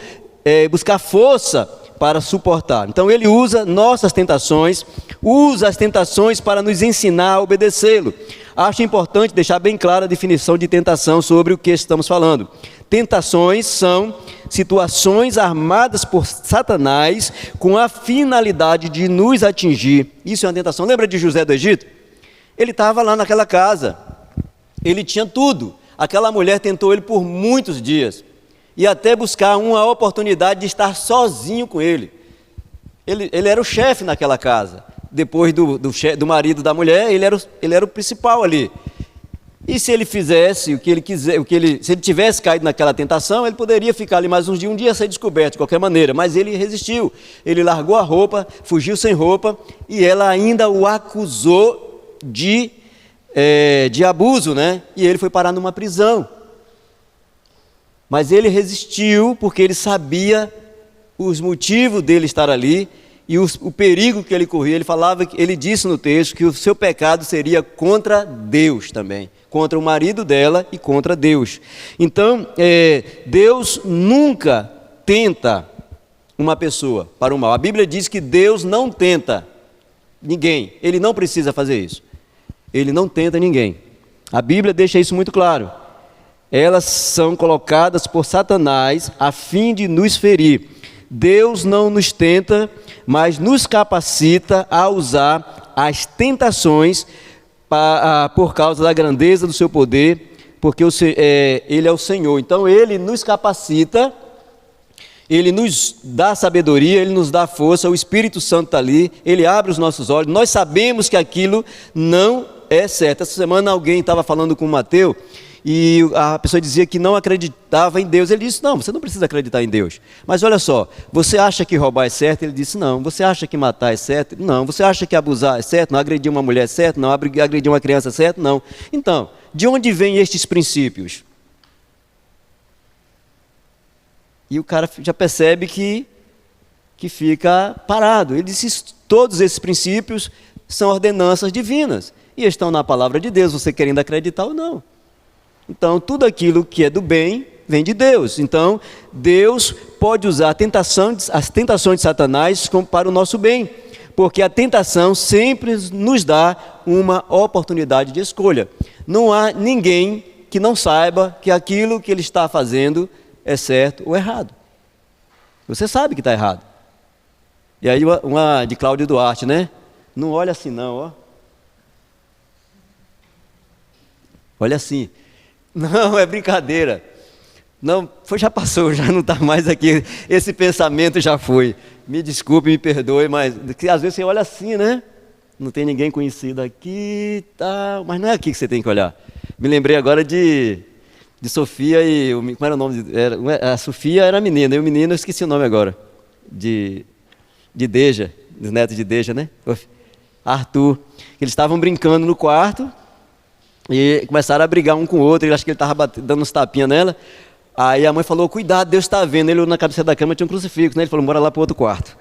Speaker 1: buscar força para suportar. Então ele usa nossas tentações, usa as tentações para nos ensinar a obedecê-lo. acho importante deixar bem clara a definição de tentação sobre o que estamos falando. Tentações são situações armadas por Satanás com a finalidade de nos atingir. Isso é uma tentação. Lembra de José do Egito? Ele estava lá naquela casa, ele tinha tudo. Aquela mulher tentou ele por muitos dias e até buscar uma oportunidade de estar sozinho com ele. Ele era o chefe naquela casa. Depois do marido da mulher, ele era o principal ali. E se ele fizesse o que ele quiser, se ele tivesse caído naquela tentação, ele poderia ficar ali mais uns dias, um dia ser descoberto de qualquer maneira, mas ele resistiu. Ele largou a roupa, fugiu sem roupa, e ela ainda o acusou de abuso, né? E ele foi parar numa prisão. Mas ele resistiu porque ele sabia os motivos dele estar ali e o perigo que ele corria. Ele disse no texto que o seu pecado seria contra Deus também, contra o marido dela e contra Deus. Então, Deus nunca tenta uma pessoa para o mal. A Bíblia diz que Deus não tenta ninguém. Ele não precisa fazer isso. Ele não tenta ninguém. A Bíblia deixa isso muito claro. Elas são colocadas por Satanás a fim de nos ferir. Deus não nos tenta, mas nos capacita a usar as tentações por causa da grandeza do seu poder, porque Ele é o Senhor. Então Ele nos capacita, Ele nos dá sabedoria, Ele nos dá força, o Espírito Santo está ali, Ele abre os nossos olhos, nós sabemos que aquilo não é certo. Essa semana alguém estava falando com o Mateus, e a pessoa dizia que não acreditava em Deus. Ele disse, não, você não precisa acreditar em Deus. Mas olha só, você acha que roubar é certo? Ele disse, não. Você acha que matar é certo? Não. Você acha que abusar é certo? Não. Agredir uma mulher é certo? Não. Agredir uma criança é certo? Não. Então, de onde vêm estes princípios? E o cara já percebe que fica parado. Ele disse, todos esses princípios são ordenanças divinas e estão na palavra de Deus, você querendo acreditar ou não. Então, tudo aquilo que é do bem vem de Deus. Então, Deus pode usar as tentações de Satanás para o nosso bem, porque a tentação sempre nos dá uma oportunidade de escolha. Não há ninguém que não saiba que aquilo que ele está fazendo é certo ou errado. Você sabe que está errado. E aí, uma de Cláudio Duarte, né? Não olha assim não, ó. Olha assim. Não, é brincadeira. Não, já passou, já não está mais aqui. Esse pensamento já foi. Me desculpe, me perdoe, mas às vezes você olha assim, né? Não tem ninguém conhecido aqui, tá? Mas não é aqui que você tem que olhar. Me lembrei agora de Sofia e... Como era o nome? A Sofia era a menina, e o menino, eu esqueci o nome agora. De Deja, dos netos de Deja, né? Arthur. Eles estavam brincando no quarto e começaram a brigar um com o outro. Eu acho que ele estava dando uns tapinhas nela. Aí a mãe falou, cuidado, Deus está vendo. Ele na cabeceira da cama tinha um crucifixo, né? Ele falou, bora lá para o outro quarto.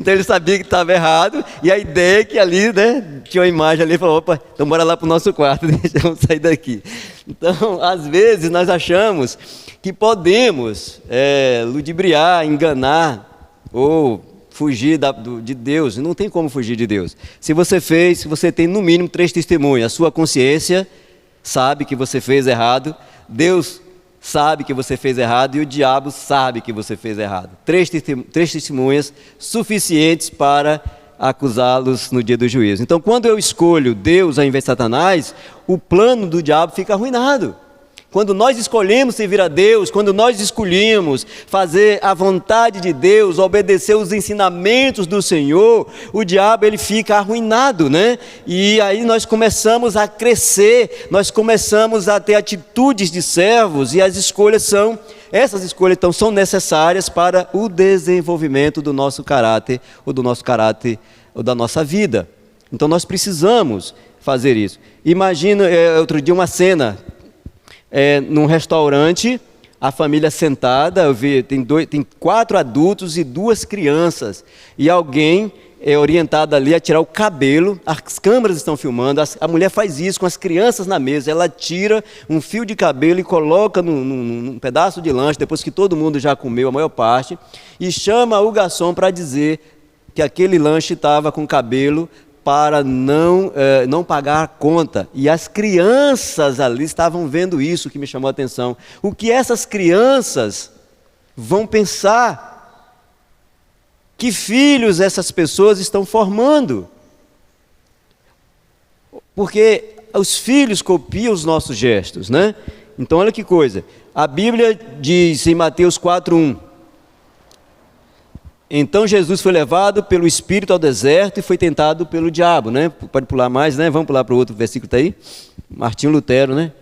Speaker 1: Então ele sabia que estava errado, e a ideia é que ali, né, tinha uma imagem ali, falou, opa, então bora lá para o nosso quarto, deixa eu sair daqui. Então, às vezes nós achamos que podemos ludibriar, enganar, ou fugir de Deus. Não tem como fugir de Deus. Se você tem no mínimo 3 testemunhas, a sua consciência sabe que você fez errado, Deus sabe que você fez errado e o diabo sabe que você fez errado. 3 testemunhas suficientes para acusá-los no dia do juízo. Então, quando eu escolho Deus ao invés de Satanás, o plano do diabo fica arruinado. Quando nós escolhemos servir a Deus, quando nós escolhemos fazer a vontade de Deus, obedecer os ensinamentos do Senhor, o diabo ele fica arruinado, né? E aí nós começamos a crescer, nós começamos a ter atitudes de servos, e essas escolhas então são necessárias para o desenvolvimento do nosso caráter, ou da nossa vida. Então nós precisamos fazer isso. Imagina outro dia uma cena, num restaurante, a família sentada, eu vi, tem 4 adultos e 2 crianças, e alguém é orientado ali a tirar o cabelo, as câmeras estão filmando, a mulher faz isso com as crianças na mesa, ela tira um fio de cabelo e coloca num pedaço de lanche, depois que todo mundo já comeu, a maior parte, e chama o garçom para dizer que aquele lanche estava com cabelo para não pagar a conta. E as crianças ali estavam vendo isso, que me chamou a atenção. O que essas crianças vão pensar? Que filhos essas pessoas estão formando? Porque os filhos copiam os nossos gestos, né? Então olha que coisa. A Bíblia diz em Mateus 4:1: então Jesus foi levado pelo Espírito ao deserto e foi tentado pelo diabo, né? Pode pular mais, né? Vamos pular para o outro versículo, tá aí? Martinho Lutero, né?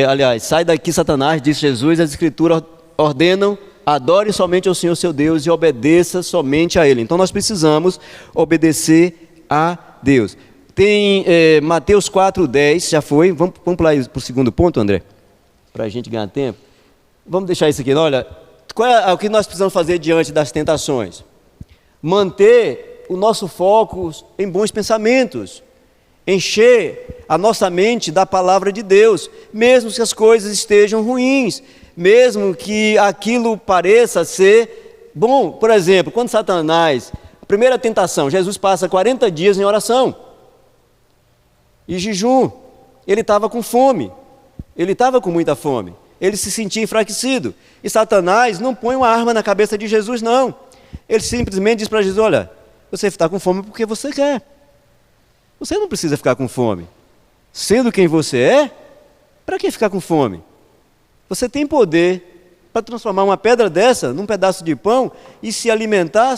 Speaker 1: Aliás, sai daqui, Satanás, disse Jesus, as Escrituras ordenam: adore somente ao Senhor seu Deus e obedeça somente a Ele. Então nós precisamos obedecer a Deus. Tem Mateus 4:10, já foi. Vamos pular para o segundo ponto, André, para a gente ganhar tempo. Vamos deixar isso aqui, olha. Qual é o que nós precisamos fazer diante das tentações? Manter o nosso foco em bons pensamentos, encher a nossa mente da palavra de Deus, mesmo que as coisas estejam ruins, mesmo que aquilo pareça ser bom. Por exemplo, quando Satanás, a primeira tentação, Jesus passa 40 dias em oração e jejum, ele estava com fome, ele estava com muita fome. Ele se sentia enfraquecido. E Satanás não põe uma arma na cabeça de Jesus, não. Ele simplesmente diz para Jesus: olha, você está com fome porque você quer. Você não precisa ficar com fome. Sendo quem você é, para que ficar com fome? Você tem poder para transformar uma pedra dessa num pedaço de pão e se alimentar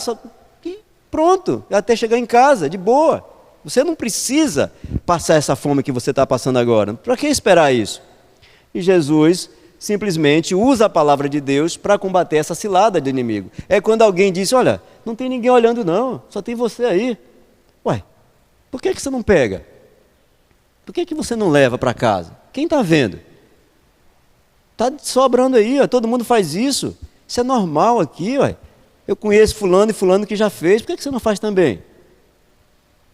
Speaker 1: e pronto, até chegar em casa, de boa. Você não precisa passar essa fome que você está passando agora. Para que esperar isso? E Jesus simplesmente usa a palavra de Deus para combater essa cilada do inimigo. É quando alguém diz: olha, não tem ninguém olhando não, só tem você aí. Ué, por que você não pega? Por que você não leva para casa? Quem está vendo? Está sobrando aí, ó, todo mundo faz isso. Isso é normal aqui, ué. Eu conheço fulano e fulano que já fez, por que você não faz também?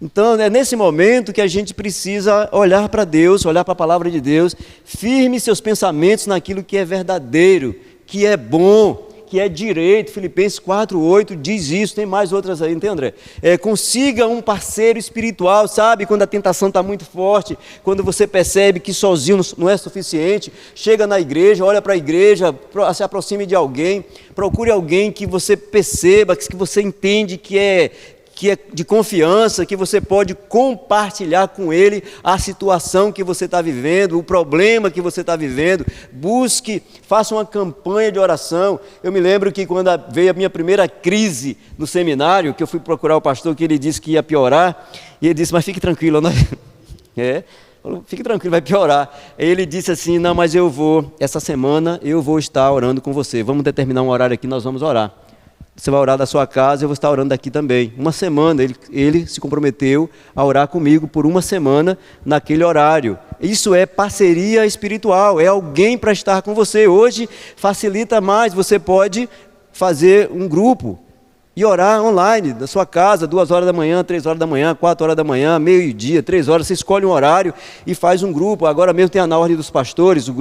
Speaker 1: Então é nesse momento que a gente precisa olhar para Deus, olhar para a palavra de Deus, firme seus pensamentos naquilo que é verdadeiro, que é bom, que é direito. Filipenses 4:8 diz isso, tem mais outras aí, entende, André? Consiga um parceiro espiritual, sabe? Quando a tentação está muito forte, quando você percebe que sozinho não é suficiente, chega na igreja, olha para a igreja, se aproxime de alguém, procure alguém que você perceba, que você entende que é de confiança, que você pode compartilhar com ele a situação que você está vivendo, o problema que você está vivendo. Busque, faça uma campanha de oração. Eu me lembro que quando veio a minha primeira crise no seminário, que eu fui procurar o pastor, que ele disse que ia piorar, e ele disse: mas fique tranquilo, não fique tranquilo, vai piorar. Ele disse assim: não, mas essa semana eu vou estar orando com você, vamos determinar um horário aqui, nós vamos orar. Você vai orar da sua casa, eu vou estar orando daqui também. Uma semana, ele se comprometeu a orar comigo por uma semana naquele horário. Isso é parceria espiritual, é alguém para estar com você. Hoje facilita mais, você pode fazer um grupo e orar online, da sua casa, 2 horas da manhã, 3 horas da manhã, 4 horas da manhã, meio-dia, 3 horas, você escolhe um horário e faz um grupo. Agora mesmo tem na Ordem dos Pastores,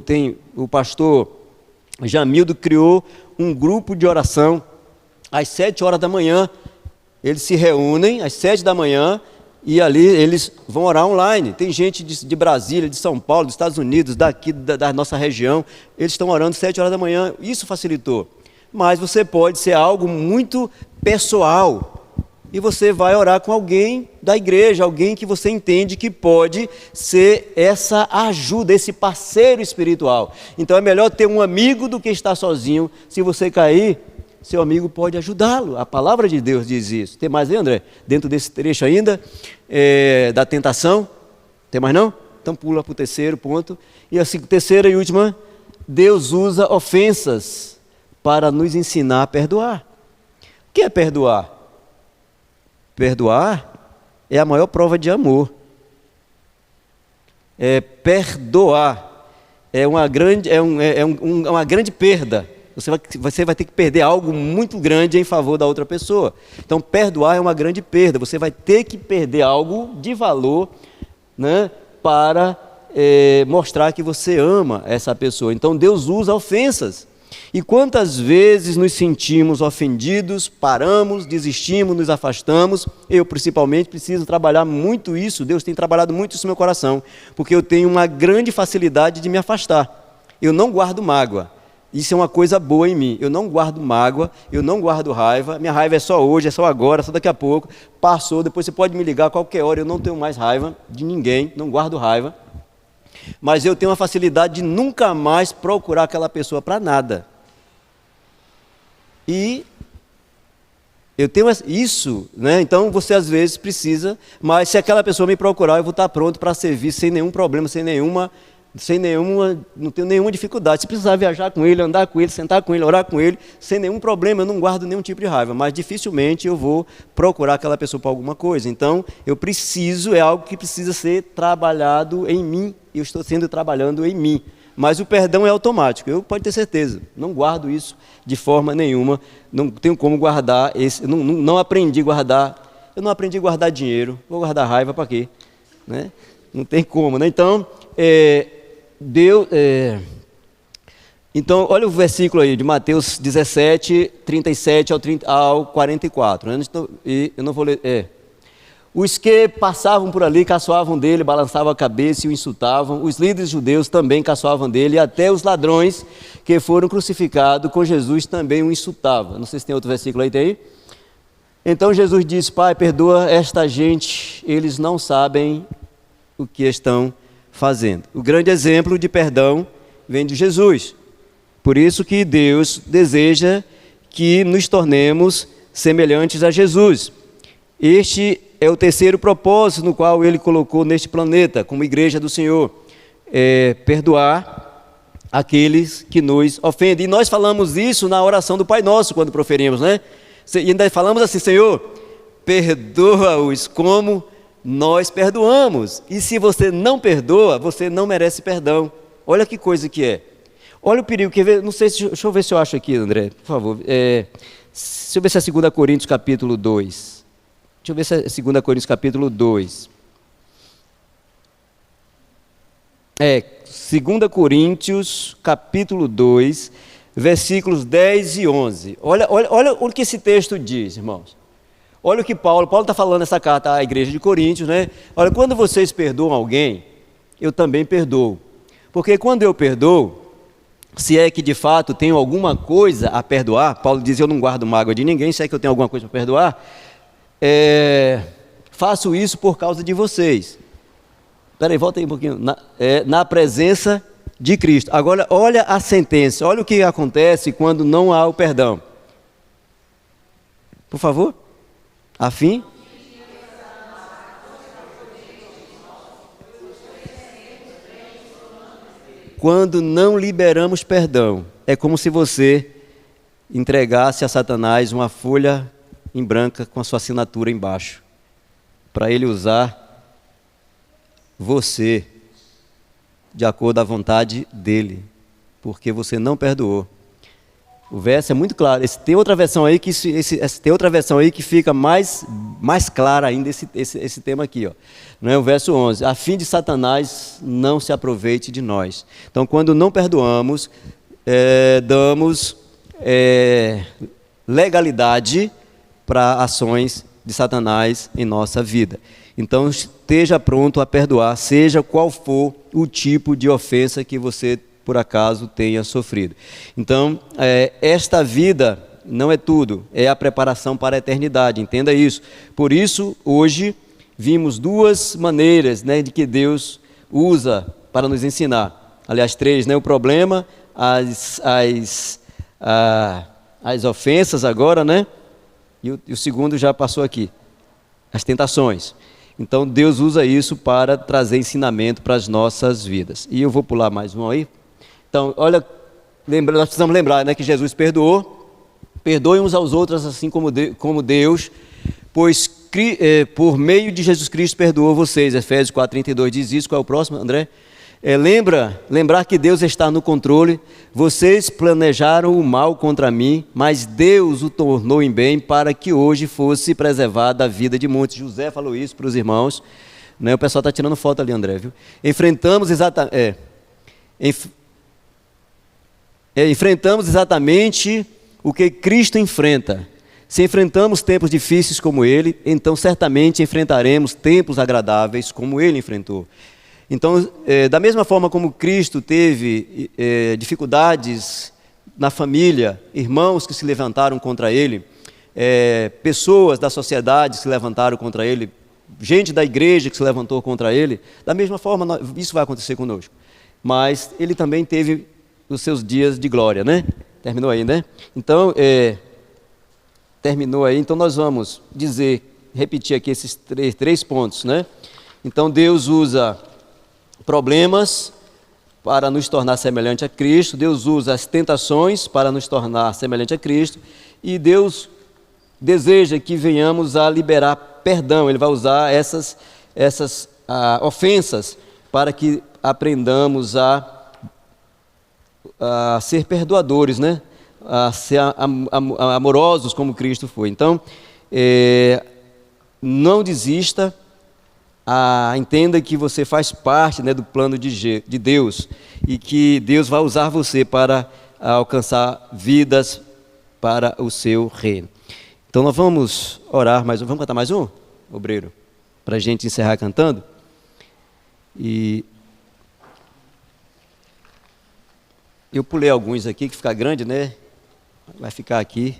Speaker 1: tem o pastor Jamildo criou um grupo de oração. Às 7 horas da manhã, eles se reúnem, às 7 da manhã, e ali eles vão orar online. Tem gente de Brasília, de São Paulo, dos Estados Unidos, daqui da nossa região, eles estão orando às 7 horas da manhã, isso facilitou. Mas você pode ser algo muito pessoal, e você vai orar com alguém da igreja, alguém que você entende que pode ser essa ajuda, esse parceiro espiritual. Então é melhor ter um amigo do que estar sozinho. Se você cair, seu amigo pode ajudá-lo. A palavra de Deus diz isso. Tem mais aí, André? Dentro desse trecho ainda, da tentação? Tem mais não? Então pula para o terceiro ponto. E a terceira e última: Deus usa ofensas para nos ensinar a perdoar. O que é perdoar? Perdoar é a maior prova de amor. Perdoar é uma grande perda. Você vai ter que perder algo muito grande em favor da outra pessoa. Então, perdoar é uma grande perda. Você vai ter que perder algo de valor, né, para mostrar que você ama essa pessoa. Então, Deus usa ofensas. E quantas vezes nos sentimos ofendidos, paramos, desistimos, nos afastamos. Eu, principalmente, preciso trabalhar muito isso. Deus tem trabalhado muito isso no meu coração, porque eu tenho uma grande facilidade de me afastar. Eu não guardo mágoa. Isso é uma coisa boa em mim. Eu não guardo mágoa, eu não guardo raiva. Minha raiva é só hoje, é só agora, só daqui a pouco. Passou, depois você pode me ligar a qualquer hora. Eu não tenho mais raiva de ninguém, não guardo raiva. Mas eu tenho uma facilidade de nunca mais procurar aquela pessoa para nada. E eu tenho isso, né? Então você às vezes precisa, mas se aquela pessoa me procurar, eu vou estar pronto para servir sem nenhum problema, não tenho nenhuma dificuldade. Se precisar viajar com ele, andar com ele, sentar com ele, orar com ele, sem nenhum problema, eu não guardo nenhum tipo de raiva, mas dificilmente eu vou procurar aquela pessoa para alguma coisa. Então, é algo que precisa ser trabalhado em mim, eu estou trabalhando em mim. Mas o perdão é automático, eu pode ter certeza, não guardo isso de forma nenhuma, não tenho como guardar, não aprendi a guardar, eu não aprendi a guardar dinheiro, vou guardar raiva para quê? Né? Não tem como, né? Então, então, olha o versículo aí de Mateus 17, 37 ao 44. Eu não vou ler. Os que passavam por ali caçoavam dele, balançavam a cabeça e o insultavam. Os líderes judeus também caçoavam dele, e até os ladrões que foram crucificados com Jesus também o insultavam. Não sei se tem outro versículo aí, tem aí? Então Jesus disse: Pai, perdoa esta gente, eles não sabem o que estão fazendo. O grande exemplo de perdão vem de Jesus. Por isso que Deus deseja que nos tornemos semelhantes a Jesus. Este é o terceiro propósito no qual Ele colocou neste planeta, como igreja do Senhor, perdoar aqueles que nos ofendem. E nós falamos isso na oração do Pai Nosso, quando proferimos, né? E ainda falamos assim: Senhor, perdoa-os como nós perdoamos. E se você não perdoa, você não merece perdão. Olha que coisa que é. Olha o perigo. Não sei, deixa eu ver se eu acho aqui, André, por favor. Deixa eu ver se é 2 Coríntios capítulo 2. Deixa eu ver se é 2 Coríntios capítulo 2. 2 Coríntios capítulo 2, versículos 10 e 11. Olha o que esse texto diz, irmãos. Olha o que Paulo está falando nessa carta à igreja de Coríntios, né? Olha, quando vocês perdoam alguém, eu também perdoo. Porque quando eu perdoo, se é que de fato tenho alguma coisa a perdoar, Paulo diz: eu não guardo mágoa de ninguém, se é que eu tenho alguma coisa para perdoar, faço isso por causa de vocês. Espera aí, volta aí um pouquinho. Na presença de Cristo. Agora, olha a sentença, olha o que acontece quando não há o perdão. Por favor. A fim? Quando não liberamos perdão, é como se você entregasse a Satanás uma folha em branca com a sua assinatura embaixo, para ele usar você de acordo à vontade dele, porque você não perdoou. O verso é muito claro. Tem outra versão aí que fica mais clara ainda esse tema aqui, ó. Não é o verso 11. A fim de Satanás não se aproveite de nós. Então, quando não perdoamos, damos legalidade para ações de Satanás em nossa vida. Então, esteja pronto a perdoar, seja qual for o tipo de ofensa que você por acaso tenha sofrido. Então, esta vida não é tudo, é a preparação para a eternidade, entenda isso. Por isso, hoje, vimos duas maneiras, né, de que Deus usa para nos ensinar. Aliás, três, né? O problema, as ofensas agora, né? E o segundo já passou aqui, as tentações. Então, Deus usa isso para trazer ensinamento para as nossas vidas. E eu vou pular mais um aí. Então, olha, nós precisamos lembrar, né, que Jesus perdoou. Perdoem uns aos outros, assim como Deus, pois por meio de Jesus Cristo perdoou vocês. Efésios 4:32 diz isso. Qual é o próximo, André? Lembrar que Deus está no controle. Vocês planejaram o mal contra mim, mas Deus o tornou em bem para que hoje fosse preservada a vida de muitos. José falou isso para os irmãos, né? O pessoal está tirando foto ali, André, viu? Enfrentamos exatamente... enfrentamos exatamente o que Cristo enfrenta. Se enfrentamos tempos difíceis como Ele, então certamente enfrentaremos tempos agradáveis como Ele enfrentou. Então, da mesma forma como Cristo teve dificuldades na família, irmãos que se levantaram contra Ele, pessoas da sociedade que se levantaram contra Ele, gente da igreja que se levantou contra Ele, da mesma forma isso vai acontecer conosco. Mas Ele também teve os seus dias de glória, né? Terminou aí, né? Então, terminou aí, então nós vamos repetir aqui esses três pontos, né? Então Deus usa problemas para nos tornar semelhante a Cristo, Deus usa as tentações para nos tornar semelhante a Cristo, e Deus deseja que venhamos a liberar perdão. Ele vai usar essas ofensas para que aprendamos a ser perdoadores, né? A ser amorosos como Cristo foi. Então, não desista, entenda que você faz parte, né, do plano de Deus, e que Deus vai usar você para alcançar vidas para o seu reino. Então nós vamos orar mais um. Vamos cantar mais um, obreiro? Para a gente encerrar cantando. E eu pulei alguns aqui, que fica grande, né? Vai ficar aqui.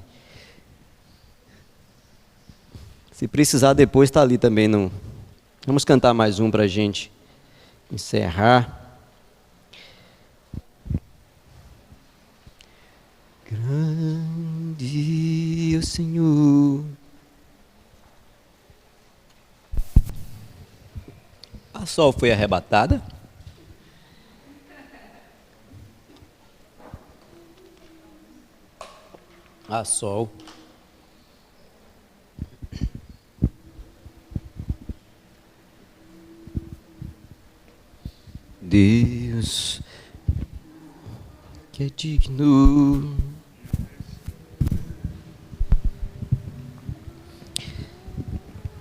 Speaker 1: Se precisar, depois está ali também. Não. Vamos cantar mais um para a gente encerrar. Grande é o Senhor. A sol foi arrebatada. A sol. Deus que é digno.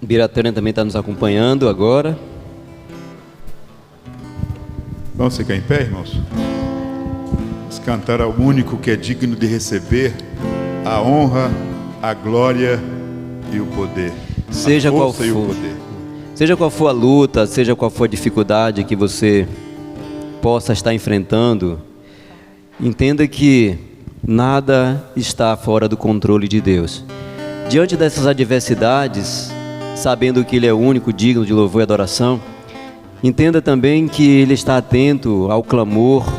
Speaker 1: Biratânia também está nos acompanhando agora.
Speaker 3: Vamos ficar em pé, irmãos? Vamos cantar ao único que é digno de receber a honra, a glória e o poder.
Speaker 1: Seja qual for, seja qual for a luta, seja qual for a dificuldade que você possa estar enfrentando, entenda que nada está fora do controle de Deus. Diante dessas adversidades, sabendo que Ele é o único digno de louvor e adoração, entenda também que Ele está atento ao clamor,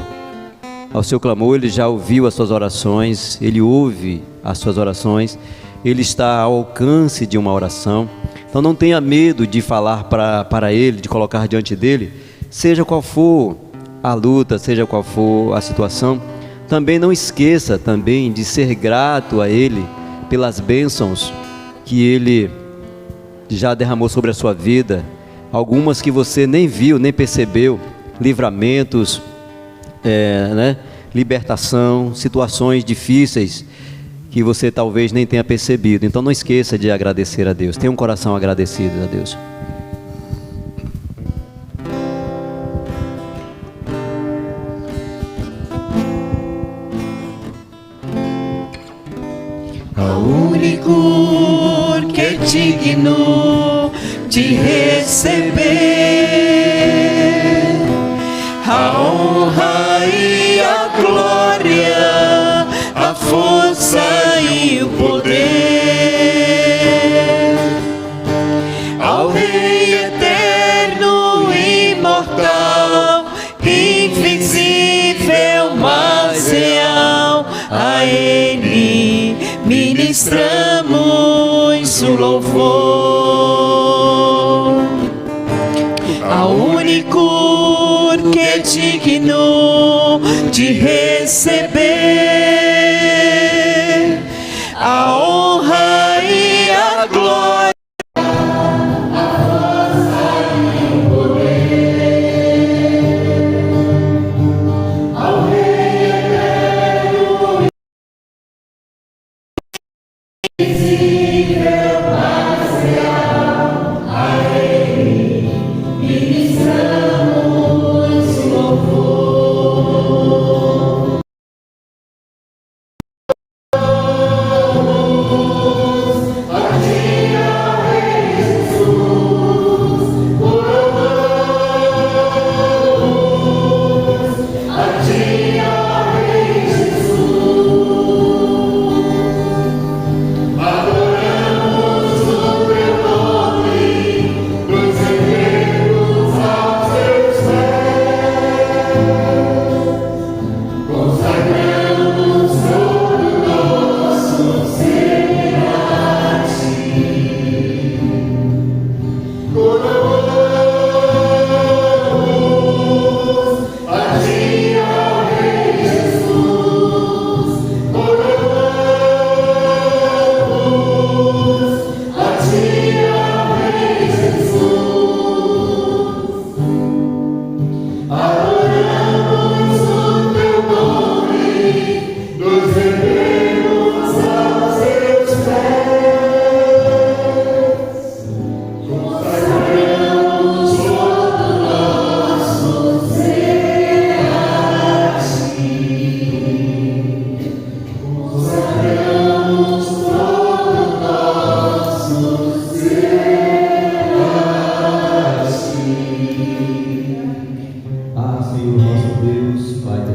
Speaker 1: ao seu clamor. Ele já ouviu as suas orações, Ele ouve as suas orações, Ele está ao alcance de uma oração. Então não tenha medo de falar para Ele, de colocar diante dEle, seja qual for a luta, seja qual for a situação. Também não esqueça também de ser grato a Ele pelas bênçãos que Ele já derramou sobre a sua vida, algumas que você nem viu, nem percebeu, livramentos, libertação, situações difíceis que você talvez nem tenha percebido. Então não esqueça de agradecer a Deus, tenha um coração agradecido a Deus.
Speaker 5: Ao único que é digno de receber a honra e a glória, a força e o poder, ao Rei eterno, imortal, invisível, mas real, a Ele ministramos o louvor. Ao único que é digno de receber a honra e a glória.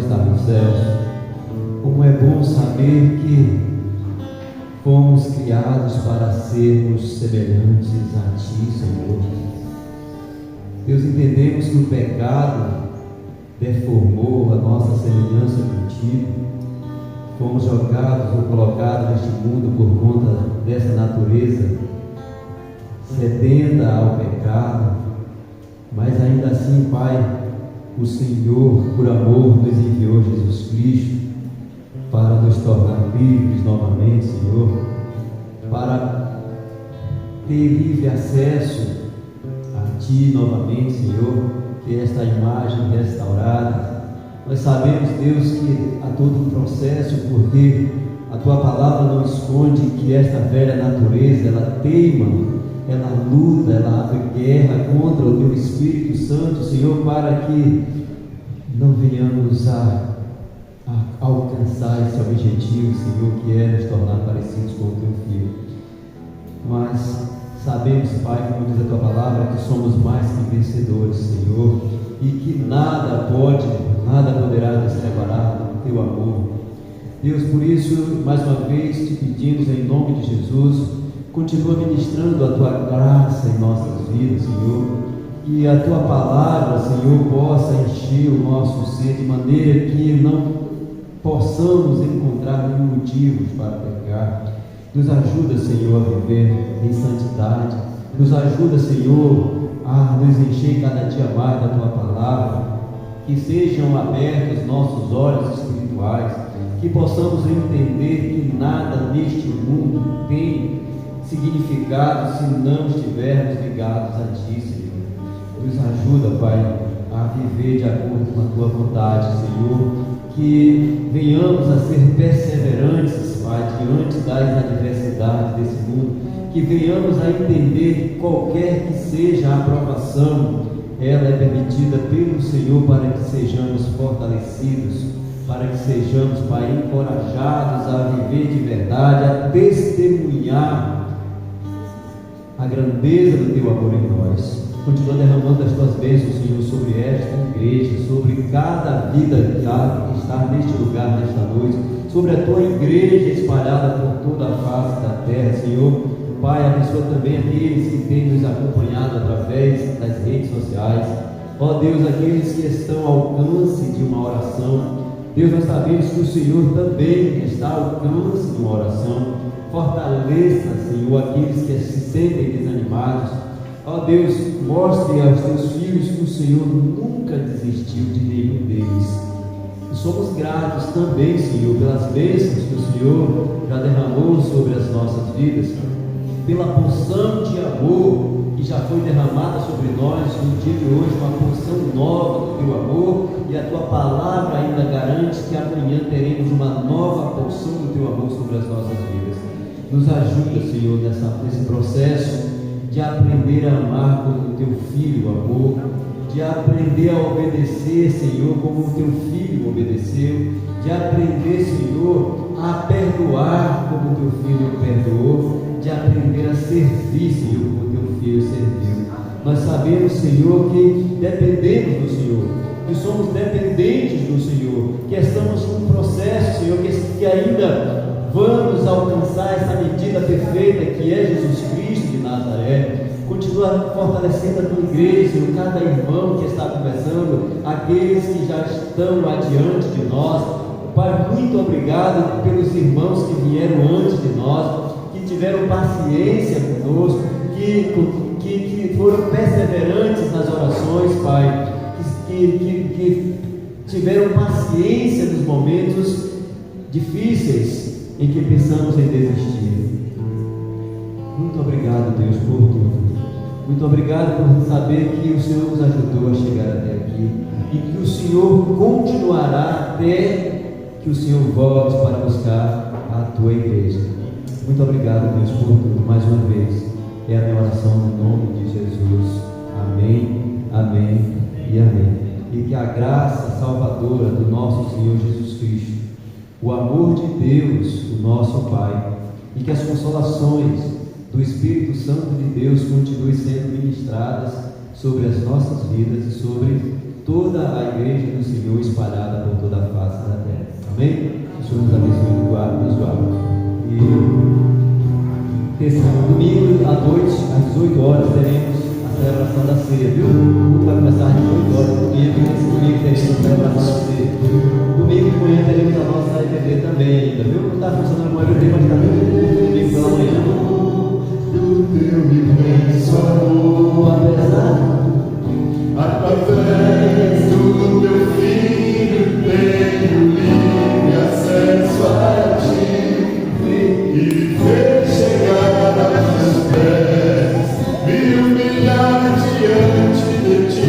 Speaker 6: está nos céus. Como é bom saber que fomos criados para sermos semelhantes a Ti, Senhor. Deus, entendemos que o pecado deformou a nossa semelhança contigo. Fomos jogados ou colocados neste mundo por conta dessa natureza sedenta ao pecado, mas ainda assim, Pai, o Senhor, por amor, nos enviou Jesus Cristo para nos tornar livres novamente, Senhor, para ter livre acesso a Ti novamente, Senhor, que esta imagem restaurada. Nós sabemos, Deus, que há todo um processo, porque a Tua palavra não esconde que esta velha natureza, ela teima, ela luta, ela abre guerra contra o Teu Espírito Santo, Senhor, para que não venhamos a alcançar esse objetivo, Senhor, que é nos tornar parecidos com o Teu Filho. Mas sabemos, Pai, como diz a Tua palavra, que somos mais que vencedores, Senhor, e que nada poderá nos separar do Teu amor. Deus, por isso, mais uma vez, te pedimos em nome de Jesus, continua ministrando a Tua graça em nossas vidas, Senhor, que a Tua palavra, Senhor, possa encher o nosso ser de maneira que não possamos encontrar nenhum motivo para pecar. Nos ajuda, Senhor, a viver em santidade. Nos ajuda, Senhor, a nos encher cada dia mais da Tua palavra. Que sejam abertos nossos olhos espirituais, que possamos entender que nada neste mundo tem significado se não estivermos ligados a Ti, Senhor. Nos ajuda, Pai, a viver de acordo com a Tua vontade, Senhor, que venhamos a ser perseverantes, Pai, diante das adversidades desse mundo, que venhamos a entender que qualquer que seja a aprovação, ela é permitida pelo Senhor para que sejamos fortalecidos, para que sejamos, Pai, encorajados a viver de verdade, a testemunhar a grandeza do Teu amor em nós. Continua derramando as Tuas bênçãos, Senhor, sobre esta igreja, sobre cada vida que está neste lugar, nesta noite, sobre a Tua igreja espalhada por toda a face da terra, Senhor. Pai, abençoa também aqueles que têm nos acompanhado através das redes sociais. Ó Deus, aqueles que estão ao alcance de uma oração. Deus, nós sabemos que o Senhor também está ao alcance de uma oração. Fortaleça, Senhor, aqueles que se sentem desanimados. Ó Deus, mostre aos Teus filhos que o Senhor nunca desistiu de nenhum deles. E somos gratos também, Senhor, pelas bênçãos que o Senhor já derramou sobre as nossas vidas, pela porção de amor que já foi derramada sobre nós no dia de hoje, uma porção nova do Teu amor, e a Tua palavra ainda garante que amanhã teremos uma nova porção do Teu amor sobre as nossas vidas. Nos ajuda, Senhor, nesse processo de aprender a amar como o Teu Filho amou, de aprender a obedecer, Senhor, como o Teu Filho obedeceu, de aprender, Senhor, a perdoar como o Teu Filho perdoou, de aprender a servir, Senhor, como o Teu Filho serviu. Nós sabemos, Senhor, que dependemos do Senhor, que somos dependentes do Senhor, que estamos num processo, Senhor, que ainda vamos alcançar essa medida perfeita que é Jesus Cristo de Nazaré. Continua fortalecendo a Tua igreja, Senhor, cada irmão que está conversando, aqueles que já estão adiante de nós. Pai, muito obrigado pelos irmãos que vieram antes de nós, que tiveram paciência conosco, que foram perseverantes nas orações, Pai, que tiveram paciência nos momentos difíceis em que pensamos em desistir. Muito obrigado, Deus, por tudo. Muito obrigado por saber que o Senhor nos ajudou a chegar até aqui e que o Senhor continuará até que o Senhor volte para buscar a Tua igreja. Muito obrigado, Deus, por tudo. Mais uma vez, é a minha oração no nome de Jesus. Amém, amém e amém. E que a graça salvadora do nosso Senhor Jesus Cristo, o amor de Deus, o nosso Pai, e que as consolações do Espírito Santo de Deus continuem sendo ministradas sobre as nossas vidas e sobre toda a igreja do Senhor espalhada por toda a face da terra. Amém? O Senhor nos abençoe e nos guarde. E domingo à noite, às 18 horas, teremos a celebração da ceia, viu? O culto vai começar às 18 horas do domingo, e nesse domingo teremos a celebração da ceia. Domingo de manhã teremos a nossa EBD também ainda, viu? Não está funcionando com a EBD, mas está domingo pela manhã. Do teu imenso amor,
Speaker 4: através do teu Filho, tenho livre acesso a ti e ver chegar a teus pés, me humilhar diante de ti.